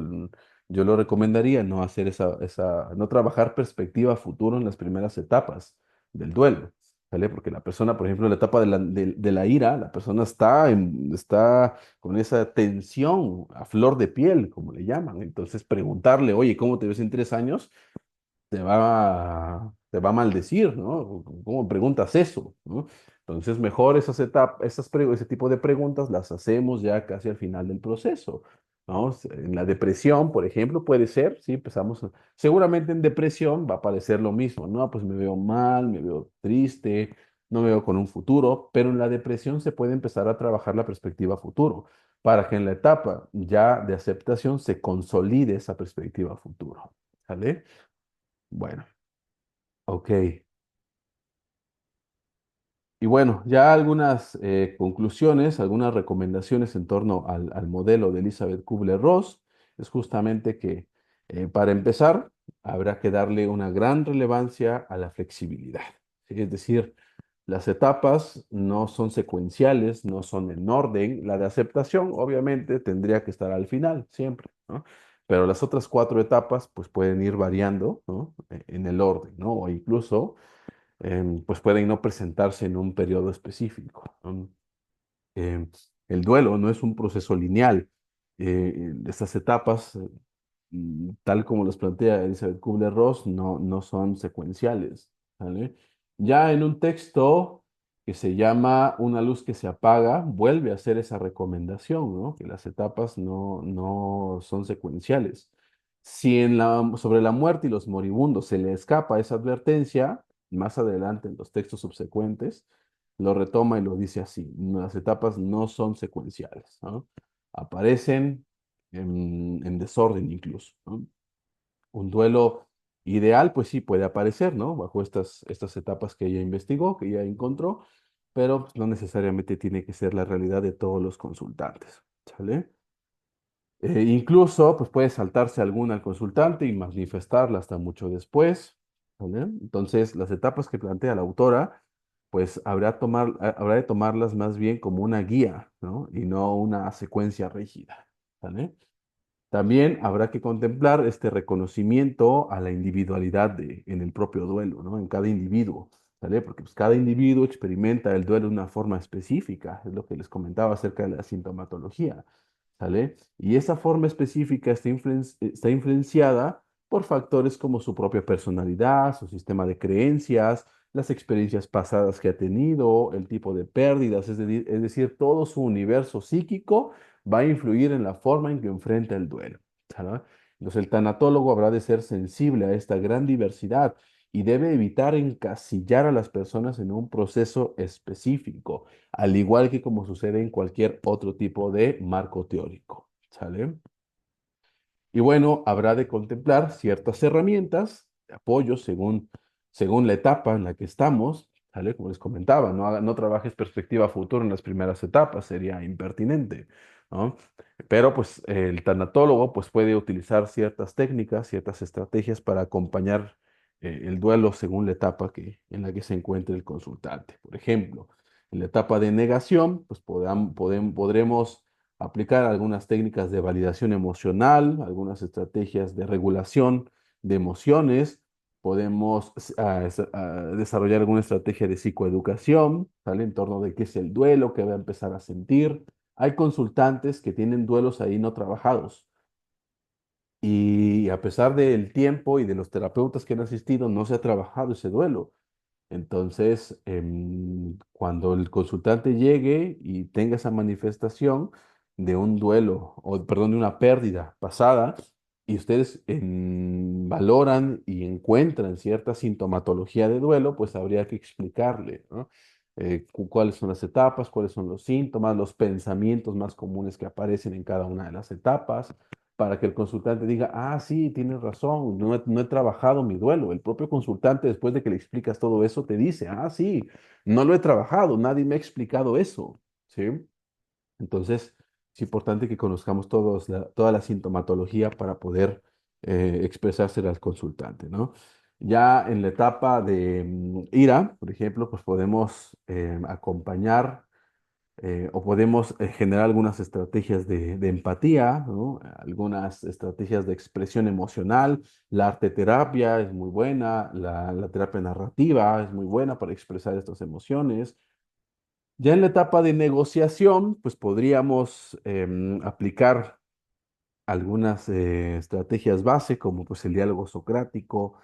Yo lo recomendaría no hacer no trabajar perspectiva a futuro en las primeras etapas del duelo, ¿vale? Porque la persona, por ejemplo, en la etapa de la ira, la persona está con esa tensión a flor de piel, como le llaman. Entonces, preguntarle, oye, ¿cómo te ves en 3 años? Te va a maldecir, ¿no? ¿Cómo preguntas eso? ¿No? Entonces, mejor ese tipo de preguntas las hacemos ya casi al final del proceso, ¿no? En la depresión, por ejemplo, puede ser, sí, seguramente en depresión va a parecer lo mismo, ¿no? Pues me veo mal, me veo triste, no me veo con un futuro, pero en la depresión se puede empezar a trabajar la perspectiva futuro, para que en la etapa ya de aceptación se consolide esa perspectiva futuro, ¿sale? Bueno, ok. Y bueno, ya algunas conclusiones, algunas recomendaciones en torno al modelo de Elizabeth Kubler-Ross es justamente que para empezar habrá que darle una gran relevancia a la flexibilidad. ¿Sí? Es decir, las etapas no son secuenciales, no son en orden. La de aceptación obviamente tendría que estar al final, siempre, ¿no? Pero las otras 4 etapas pues pueden ir variando, ¿no? En el orden, ¿no? O incluso pues pueden no presentarse en un periodo específico, ¿no? Em, el duelo no es un proceso lineal. Estas etapas, tal como las plantea Elizabeth Kubler-Ross, no son secuenciales, ¿vale? Ya en un texto que se llama Una luz que se apaga, vuelve a hacer esa recomendación, ¿no? Que las etapas no son secuenciales. Si sobre la muerte y los moribundos se le escapa esa advertencia, más adelante en los textos subsecuentes, lo retoma y lo dice así: las etapas no son secuenciales, ¿no? Aparecen en desorden incluso, ¿no? Un duelo ideal, pues sí puede aparecer, ¿no? Bajo estas etapas que ella investigó, que ella encontró, pero pues, no necesariamente tiene que ser la realidad de todos los consultantes, ¿sale? Incluso, pues puede saltarse alguna al consultante y manifestarla hasta mucho después, ¿vale? Entonces, las etapas que plantea la autora, pues habrá de tomarlas más bien como una guía, ¿no? Y no una secuencia rígida, ¿vale? También habrá que contemplar este reconocimiento a la individualidad en el propio duelo, ¿no? En cada individuo, ¿vale? Porque pues, cada individuo experimenta el duelo de una forma específica, es lo que les comentaba acerca de la sintomatología, ¿sale? Y esa forma específica está influenciada por factores como su propia personalidad, su sistema de creencias, las experiencias pasadas que ha tenido, el tipo de pérdidas, es decir, todo su universo psíquico va a influir en la forma en que enfrenta el duelo, ¿sale? Entonces el tanatólogo habrá de ser sensible a esta gran diversidad y debe evitar encasillar a las personas en un proceso específico, al igual que como sucede en cualquier otro tipo de marco teórico, ¿sale? Y bueno, habrá de contemplar ciertas herramientas de apoyo según la etapa en la que estamos, ¿sale? Como les comentaba, no trabajes perspectiva futuro en las primeras etapas, sería impertinente, ¿no? Pero pues el tanatólogo pues puede utilizar ciertas técnicas, ciertas estrategias para acompañar el duelo según la etapa en la que se encuentre el consultante. Por ejemplo, en la etapa de negación, pues podremos aplicar algunas técnicas de validación emocional, algunas estrategias de regulación de emociones. Podemos desarrollar alguna estrategia de psicoeducación, ¿sale? En torno de qué es el duelo, qué va a empezar a sentir. Hay consultantes que tienen duelos ahí no trabajados y a pesar del tiempo y de los terapeutas que han asistido, no se ha trabajado ese duelo. Entonces, cuando el consultante llegue y tenga esa manifestación de un duelo, o perdón, de una pérdida pasada, y ustedes valoran y encuentran cierta sintomatología de duelo, pues habría que explicarle, ¿no? Cuáles son las etapas, cuáles son los síntomas, los pensamientos más comunes que aparecen en cada una de las etapas, para que el consultante diga, ah, sí, tienes razón, no he trabajado mi duelo. El propio consultante, después de que le explicas todo eso, te dice, ah, sí, no lo he trabajado, nadie me ha explicado eso, ¿sí? Entonces, es importante que conozcamos toda la sintomatología para poder expresársela al consultante, ¿no? Ya en la etapa de ira, por ejemplo, pues podemos acompañar o podemos generar algunas estrategias de empatía, ¿no? Algunas estrategias de expresión emocional. La arteterapia es muy buena, la terapia narrativa es muy buena para expresar estas emociones. Ya en la etapa de negociación, pues podríamos aplicar algunas estrategias base, como pues el diálogo socrático,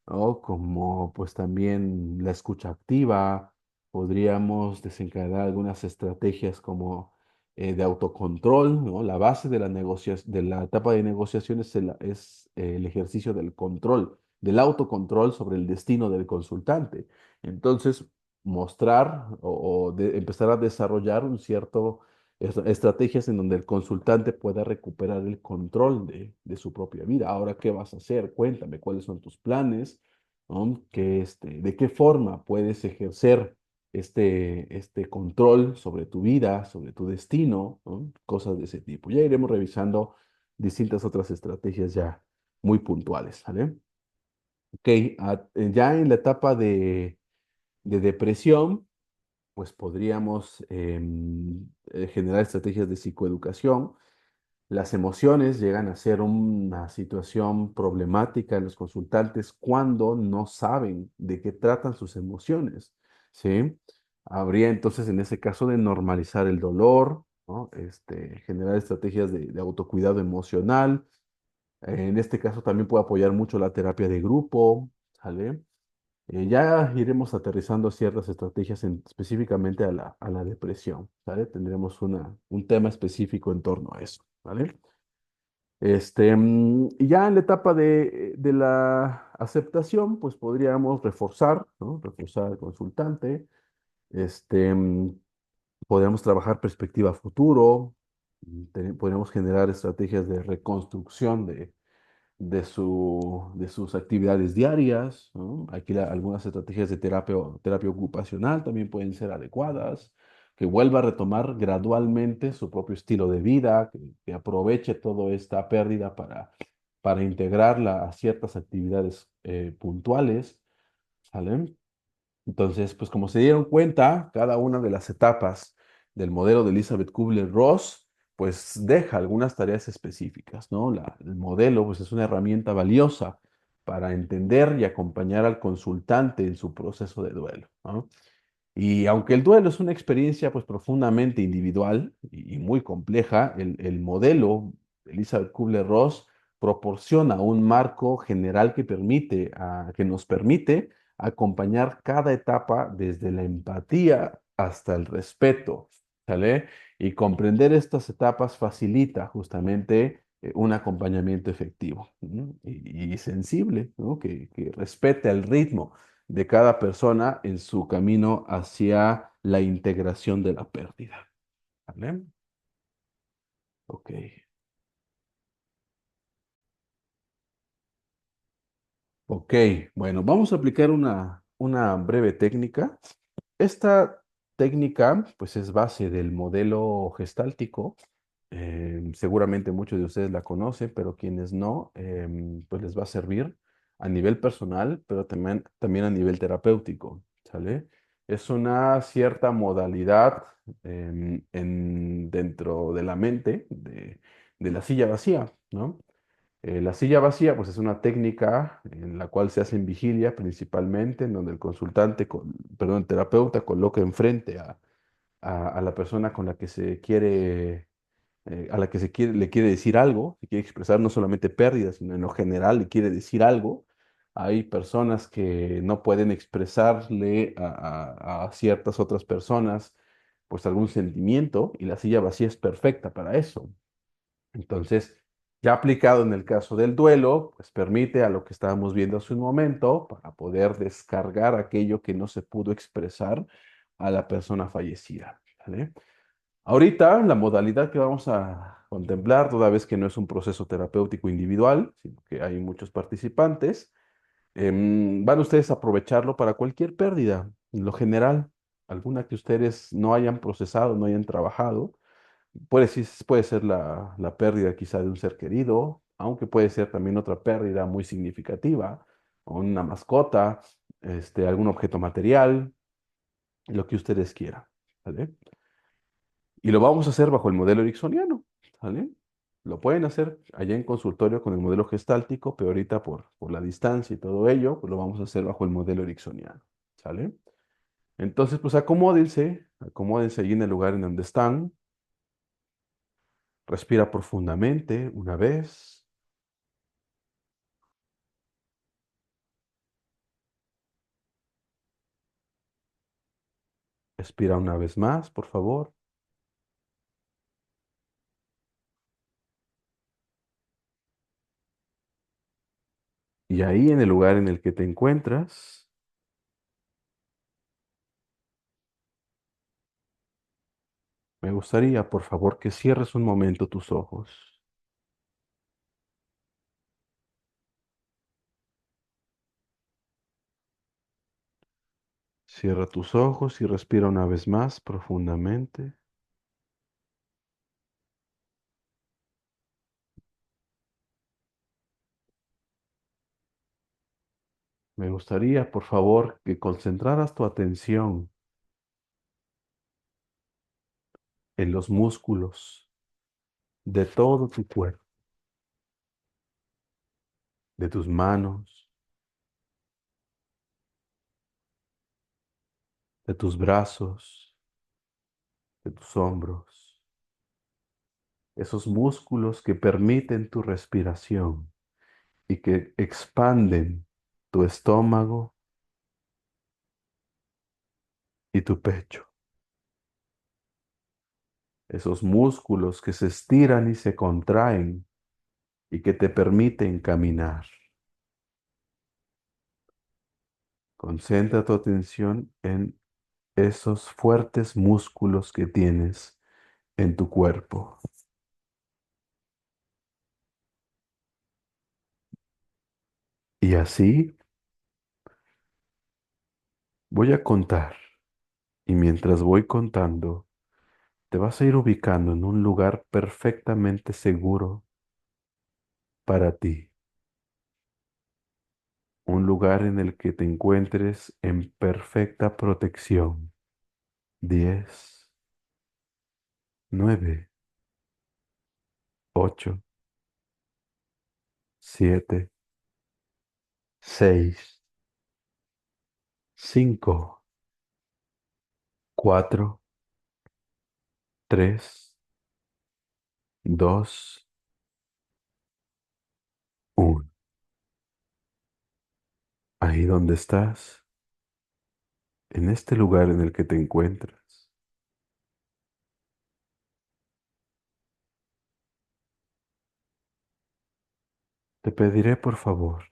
¿no? Como pues también la escucha activa. Podríamos desencadenar algunas estrategias como de autocontrol, ¿no? La base de de la etapa de negociación es el ejercicio del control, del autocontrol sobre el destino del consultante. Entonces, mostrar empezar a desarrollar un cierto estrategias en donde el consultante pueda recuperar el control de su propia vida. Ahora, ¿qué vas a hacer? Cuéntame, ¿cuáles son tus planes? ¿No? ¿De qué forma puedes ejercer este control sobre tu vida, sobre tu destino? ¿No? Cosas de ese tipo. Ya iremos revisando distintas otras estrategias ya muy puntuales, ¿vale? Ok, ya en la etapa de depresión, pues podríamos generar estrategias de psicoeducación. Las emociones llegan a ser una situación problemática en los consultantes cuando no saben de qué tratan sus emociones, ¿sí? Habría entonces en ese caso de normalizar el dolor, ¿no? Generar estrategias de autocuidado emocional. En este caso también puede apoyar mucho la terapia de grupo, ¿sale? Ya iremos aterrizando ciertas estrategias específicamente a a la depresión, ¿vale? Tendremos un tema específico en torno a eso, ¿vale? Y ya en la etapa de la aceptación, pues podríamos reforzar, ¿no? Reforzar al consultante, este, mm, podríamos trabajar perspectiva a futuro, podríamos generar estrategias de reconstrucción de sus actividades diarias, ¿no? Aquí algunas estrategias de terapia ocupacional también pueden ser adecuadas, que vuelva a retomar gradualmente su propio estilo de vida, que aproveche toda esta pérdida para integrarla a ciertas actividades puntuales, ¿sale? Entonces, pues como se dieron cuenta, cada una de las etapas del modelo de Elizabeth Kubler-Ross, pues deja algunas tareas específicas, ¿no? El modelo, pues es una herramienta valiosa para entender y acompañar al consultante en su proceso de duelo, ¿no? Y aunque el duelo es una experiencia pues profundamente individual y muy compleja, el modelo de Elizabeth Kubler-Ross proporciona un marco general que nos permite acompañar cada etapa desde la empatía hasta el respeto, ¿sale? Y comprender estas etapas facilita justamente un acompañamiento efectivo, ¿no? Y sensible, ¿no? Que respete el ritmo de cada persona en su camino hacia la integración de la pérdida. ¿Vale? Ok. Ok, bueno, vamos a aplicar una breve técnica. Esta técnica, pues, es base del modelo gestáltico. Seguramente muchos de ustedes la conocen, pero quienes no, pues les va a servir a nivel personal, pero también a nivel terapéutico, ¿sale? Es una cierta modalidad dentro de la mente de la silla vacía, ¿no? La silla vacía, pues es una técnica en la cual se hace en vigilia principalmente, en donde el terapeuta coloca enfrente a la persona con la que se quiere, a la que le quiere decir algo, se quiere expresar no solamente pérdidas, sino en lo general le quiere decir algo, Hay personas que no pueden expresarle a ciertas otras personas pues algún sentimiento y la silla vacía es perfecta para eso. Entonces, ya aplicado en el caso del duelo, pues permite a lo que estábamos viendo hace un momento para poder descargar aquello que no se pudo expresar a la persona fallecida. ¿Vale? Ahorita, la modalidad que vamos a contemplar, toda vez que no es un proceso terapéutico individual, sino que hay muchos participantes, van ustedes a aprovecharlo para cualquier pérdida, en lo general, alguna que ustedes no hayan procesado, no hayan trabajado. Puede ser la pérdida quizá de un ser querido, aunque puede ser también otra pérdida muy significativa, o una mascota, algún objeto material, lo que ustedes quieran. ¿Vale? Y lo vamos a hacer bajo el modelo ericksoniano. ¿Vale? Lo pueden hacer allá en consultorio con el modelo gestáltico, pero ahorita por la distancia y todo ello, pues lo vamos a hacer bajo el modelo ericksoniano. ¿Sale? Entonces, pues acomódense allí en el lugar en donde están. Respira profundamente una vez. Respira una vez más, por favor. Y ahí en el lugar en el que te encuentras, me gustaría, por favor, que cierres un momento tus ojos. Cierra tus ojos y respira una vez más profundamente. Me gustaría, por favor, que concentraras tu atención en los músculos de todo tu cuerpo, de tus manos, de tus brazos, de tus hombros, esos músculos que permiten tu respiración y que expanden tu estómago y tu pecho. Esos músculos que se estiran y se contraen y que te permiten caminar. Concentra tu atención en esos fuertes músculos que tienes en tu cuerpo. Y así voy a contar. Y mientras voy contando, te vas a ir ubicando en un lugar perfectamente seguro para ti. Un lugar en el que te encuentres en perfecta protección. 10, 9, 8, 7, 6, 5, 4, 3, 2, 1. Ahí donde estás, en este lugar en el que te encuentras, te pediré por favor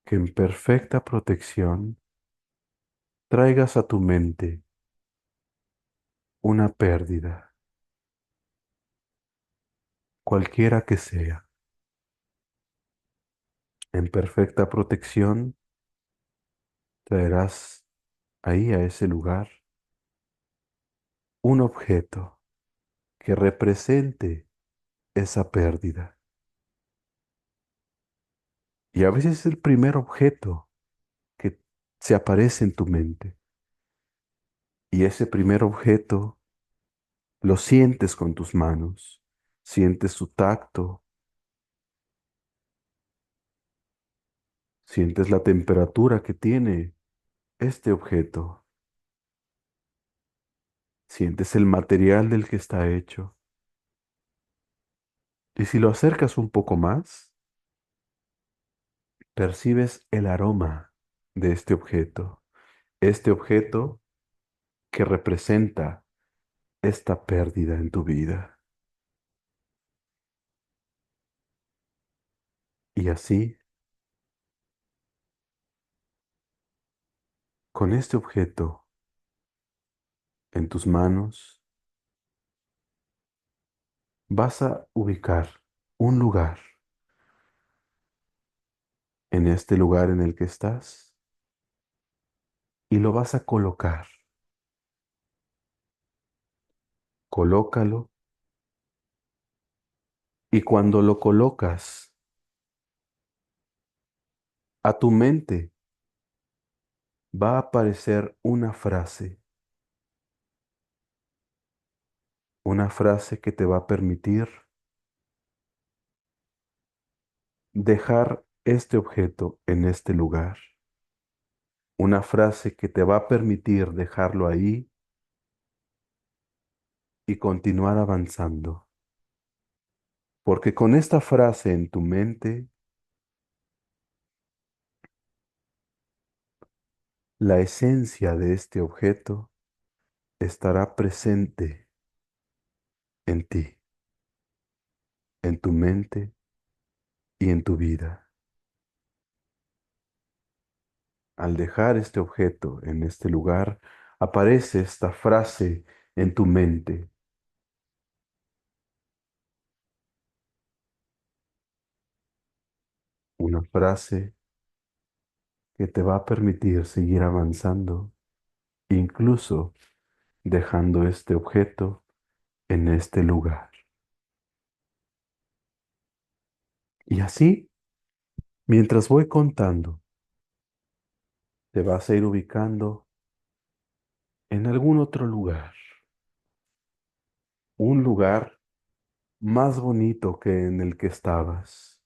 que en perfecta protección traigas a tu mente una pérdida, cualquiera que sea. En perfecta protección traerás ahí a ese lugar un objeto que represente esa pérdida. Y a veces es el primer objeto que se aparece en tu mente. Y ese primer objeto lo sientes con tus manos, sientes su tacto, sientes la temperatura que tiene este objeto, sientes el material del que está hecho. Y si lo acercas un poco más, percibes el aroma de este objeto que representa esta pérdida en tu vida. Y así, con este objeto en tus manos, vas a ubicar un lugar. En este lugar en el que estás y lo vas a colocar. Colócalo y cuando lo colocas, a tu mente va a aparecer una frase que te va a permitir dejar este objeto en este lugar, una frase que te va a permitir dejarlo ahí y continuar avanzando. Porque con esta frase en tu mente, la esencia de este objeto estará presente en ti, en tu mente y en tu vida. Al dejar este objeto en este lugar, aparece esta frase en tu mente, una frase que te va a permitir seguir avanzando, incluso dejando este objeto en este lugar. Y así, mientras voy contando, te vas a ir ubicando en algún otro lugar, un lugar más bonito que en el que estabas,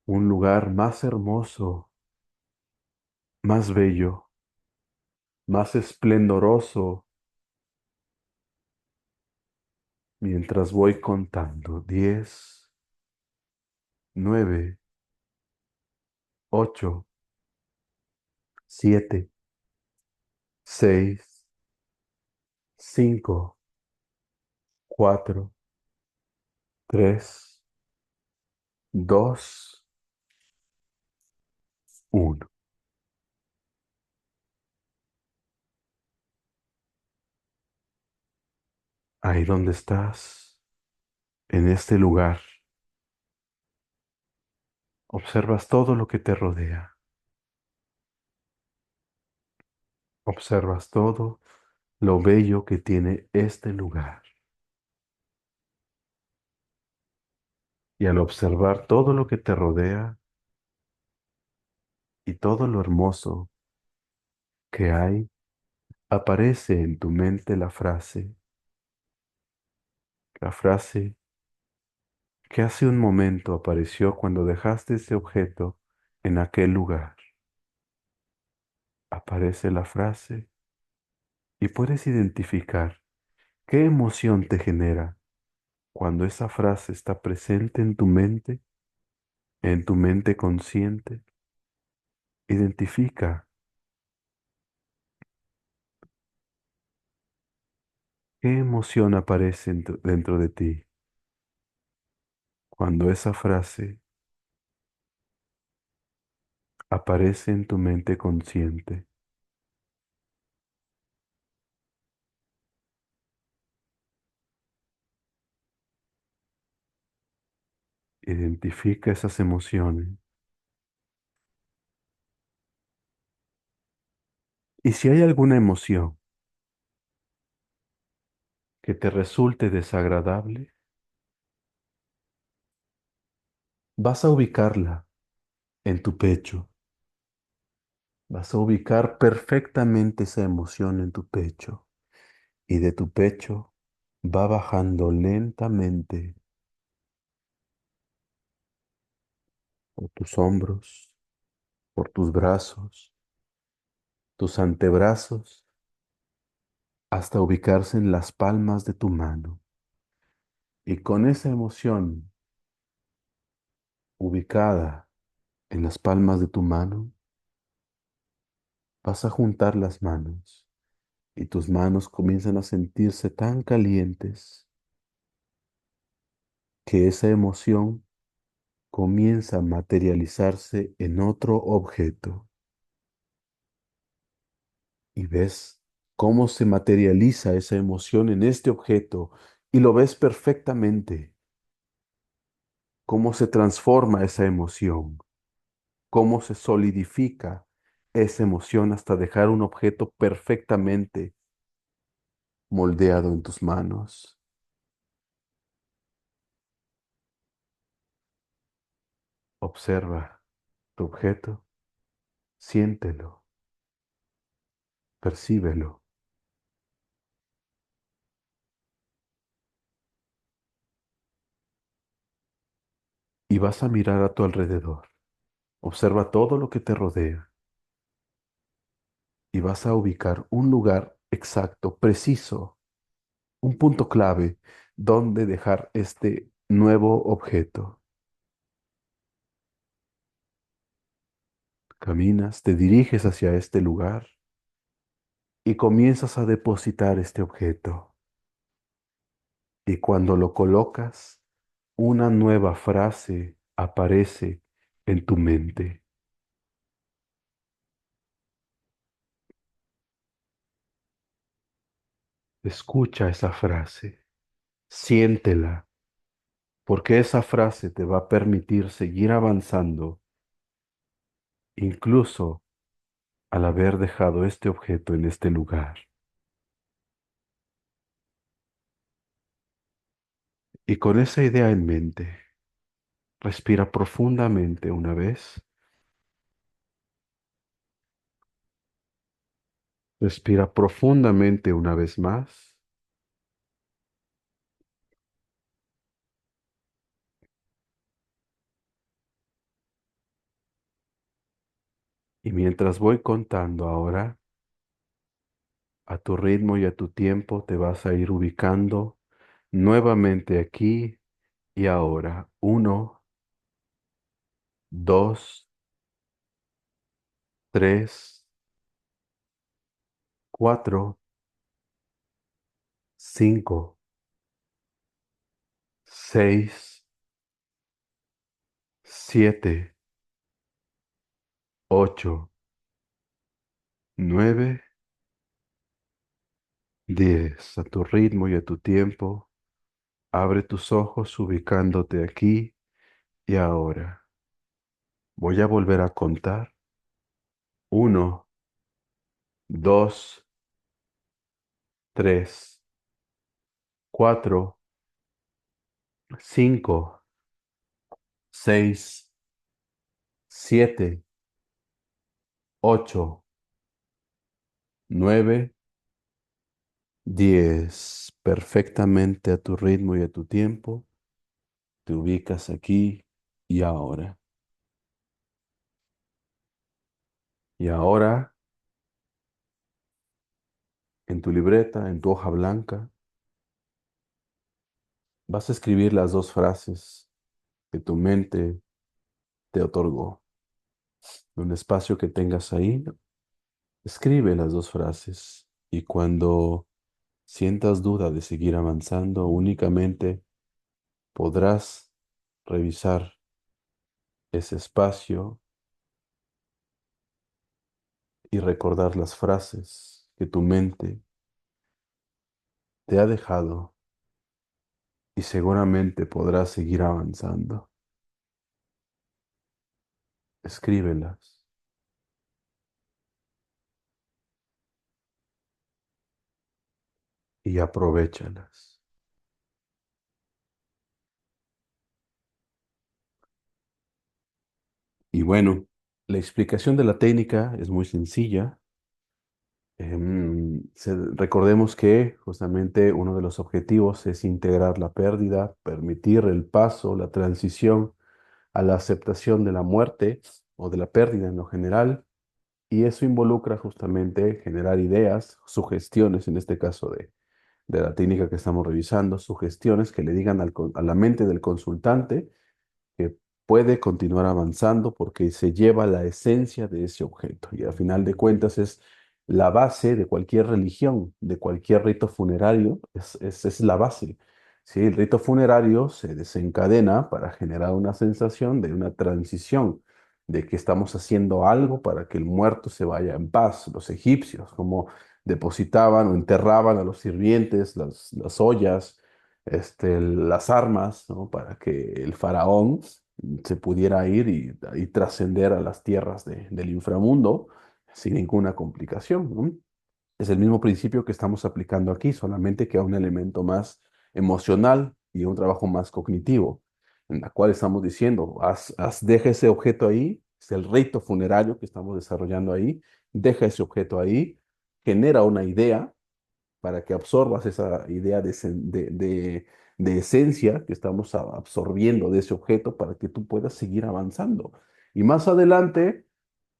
un lugar más hermoso, más bello, más esplendoroso, mientras voy contando. 10, 9, 8, 7, 6, 5, 4, 3, 2, 1. Ahí donde estás, en este lugar, observas todo lo que te rodea. Observas todo lo bello que tiene este lugar. Y al observar todo lo que te rodea y todo lo hermoso que hay, aparece en tu mente la frase que hace un momento apareció cuando dejaste ese objeto en aquel lugar. Aparece la frase y puedes identificar qué emoción te genera cuando esa frase está presente en tu mente consciente. Identifica qué emoción aparece dentro de ti cuando esa frase aparece en tu mente consciente. Identifica esas emociones. Y si hay alguna emoción que te resulte desagradable, vas a ubicarla en tu pecho. Vas a ubicar perfectamente esa emoción en tu pecho. Y de tu pecho va bajando lentamente por tus hombros, por tus brazos, tus antebrazos, hasta ubicarse en las palmas de tu mano. Y con esa emoción ubicada en las palmas de tu mano, vas a juntar las manos y tus manos comienzan a sentirse tan calientes que esa emoción comienza a materializarse en otro objeto y ves cómo se materializa esa emoción en este objeto y lo ves perfectamente, cómo se transforma esa emoción, cómo se solidifica esa emoción hasta dejar un objeto perfectamente moldeado en tus manos. Observa tu objeto, siéntelo, percíbelo y vas a mirar a tu alrededor. Observa todo lo que te rodea y vas a ubicar un lugar exacto, preciso, un punto clave donde dejar este nuevo objeto. Caminas, te diriges hacia este lugar y comienzas a depositar este objeto. Y cuando lo colocas, una nueva frase aparece en tu mente. Escucha esa frase, siéntela, porque esa frase te va a permitir seguir avanzando, incluso al haber dejado este objeto en este lugar. Y con esa idea en mente, respira profundamente una vez, respira profundamente una vez más, y mientras voy contando ahora, a tu ritmo y a tu tiempo te vas a ir ubicando nuevamente aquí y ahora. 1, 2, 3, 4, 5, 6, 7, 8, 9, 10. A tu ritmo y a tu tiempo, abre tus ojos ubicándote aquí y ahora. Voy a volver a contar. 1, 2, 3, 4, 5, 6, 7, 8, 9, 10. Perfectamente a tu ritmo y a tu tiempo, te ubicas aquí y ahora. Y ahora, en tu libreta, en tu hoja blanca, vas a escribir las dos frases que tu mente te otorgó. En un espacio que tengas ahí, escribe las dos frases. Y cuando sientas duda de seguir avanzando, únicamente podrás revisar ese espacio y recordar las frases que tu mente te ha dejado y seguramente podrás seguir avanzando. Escríbelas y aprovéchalas. Y bueno, la explicación de la técnica es muy sencilla. Recordemos que justamente uno de los objetivos es integrar la pérdida, permitir el paso, la transición a la aceptación de la muerte o de la pérdida en lo general. Y eso involucra justamente generar ideas, sugestiones, en este caso de la técnica que estamos revisando, sugestiones que le digan a la mente del consultante que puede continuar avanzando porque se lleva la esencia de ese objeto y al final de cuentas es la base de cualquier religión, de cualquier rito funerario, es la base. ¿Sí? El rito funerario se desencadena para generar una sensación de una transición, de que estamos haciendo algo para que el muerto se vaya en paz. Los egipcios, como depositaban o enterraban a los sirvientes, las ollas, las armas, ¿no? Para que el faraón se pudiera ir y trascender a las tierras del inframundo sin ninguna complicación, ¿no? Es el mismo principio que estamos aplicando aquí, solamente que a un elemento más emocional y a un trabajo más cognitivo, en la cual estamos diciendo, deja ese objeto ahí, es el rito funerario que estamos desarrollando ahí, deja ese objeto ahí, genera una idea para que absorbas esa idea de esencia que estamos absorbiendo de ese objeto para que tú puedas seguir avanzando. Y más adelante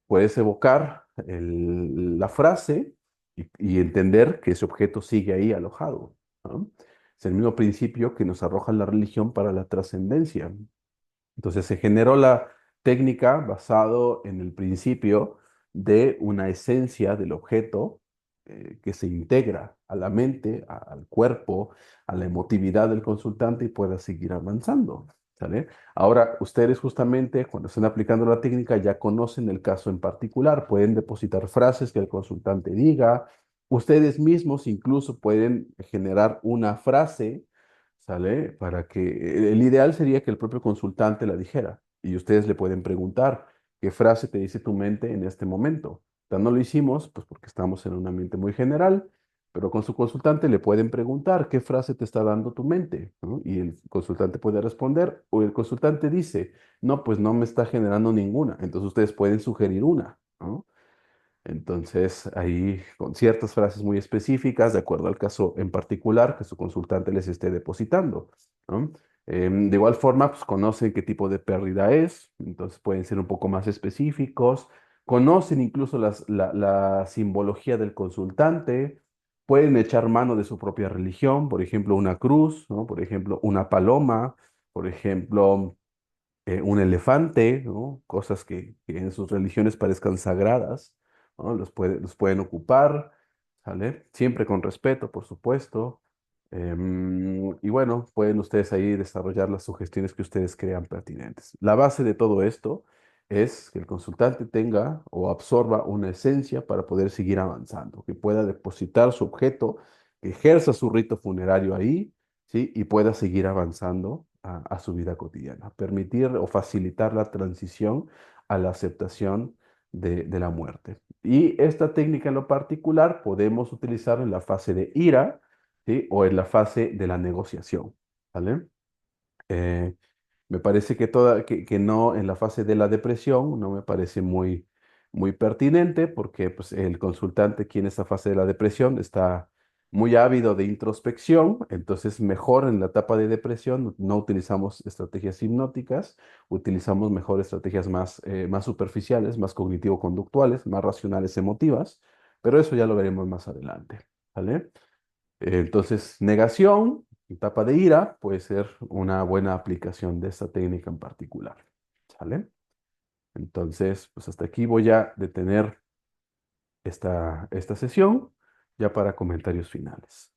puedes evocar la frase y entender que ese objeto sigue ahí alojado, ¿no? Es el mismo principio que nos arroja la religión para la trascendencia. Entonces se generó la técnica basado en el principio de una esencia del objeto que se integra a la mente, al cuerpo, a la emotividad del consultante y pueda seguir avanzando. ¿Sale? Ahora, ustedes justamente cuando están aplicando la técnica ya conocen el caso en particular, pueden depositar frases que el consultante diga, ustedes mismos incluso pueden generar una frase. ¿Sale? Para que el ideal sería que el propio consultante la dijera y ustedes le pueden preguntar qué frase te dice tu mente en este momento. Ya no lo hicimos, pues porque estamos en un ambiente muy general, pero con su consultante le pueden preguntar qué frase te está dando tu mente, ¿no? Y el consultante puede responder o el consultante dice, no, pues no me está generando ninguna. Entonces ustedes pueden sugerir una, ¿no? Entonces, ahí con ciertas frases muy específicas, de acuerdo al caso en particular que su consultante les esté depositando, ¿no? De igual forma, pues conocen qué tipo de pérdida es, entonces pueden ser un poco más específicos, conocen incluso la simbología del consultante, pueden echar mano de su propia religión, por ejemplo, una cruz, ¿no? Por ejemplo, una paloma, por ejemplo, un elefante, ¿no? Cosas que en sus religiones parezcan sagradas, ¿no? Los pueden ocupar, ¿sale? Siempre con respeto, por supuesto. Y bueno, pueden ustedes ahí desarrollar las sugestiones que ustedes crean pertinentes. La base de todo esto es que el consultante tenga o absorba una esencia para poder seguir avanzando, que pueda depositar su objeto, que ejerza su rito funerario ahí, ¿sí? Y pueda seguir avanzando a su vida cotidiana, permitir o facilitar la transición a la aceptación de la muerte. Y esta técnica en lo particular podemos utilizarla en la fase de ira, ¿sí? O en la fase de la negociación, ¿vale? Eh, Me parece que no en la fase de la depresión, no me parece muy pertinente porque pues, el consultante aquí en esta fase de la depresión está muy ávido de introspección, entonces mejor en la etapa de depresión no utilizamos estrategias hipnóticas, utilizamos mejor estrategias más superficiales, más cognitivo-conductuales, más racionales emotivas, pero eso ya lo veremos más adelante, ¿vale? Entonces, negación, etapa de ira, puede ser una buena aplicación de esta técnica en particular. ¿Sale? Entonces, pues hasta aquí voy a detener esta sesión ya para comentarios finales.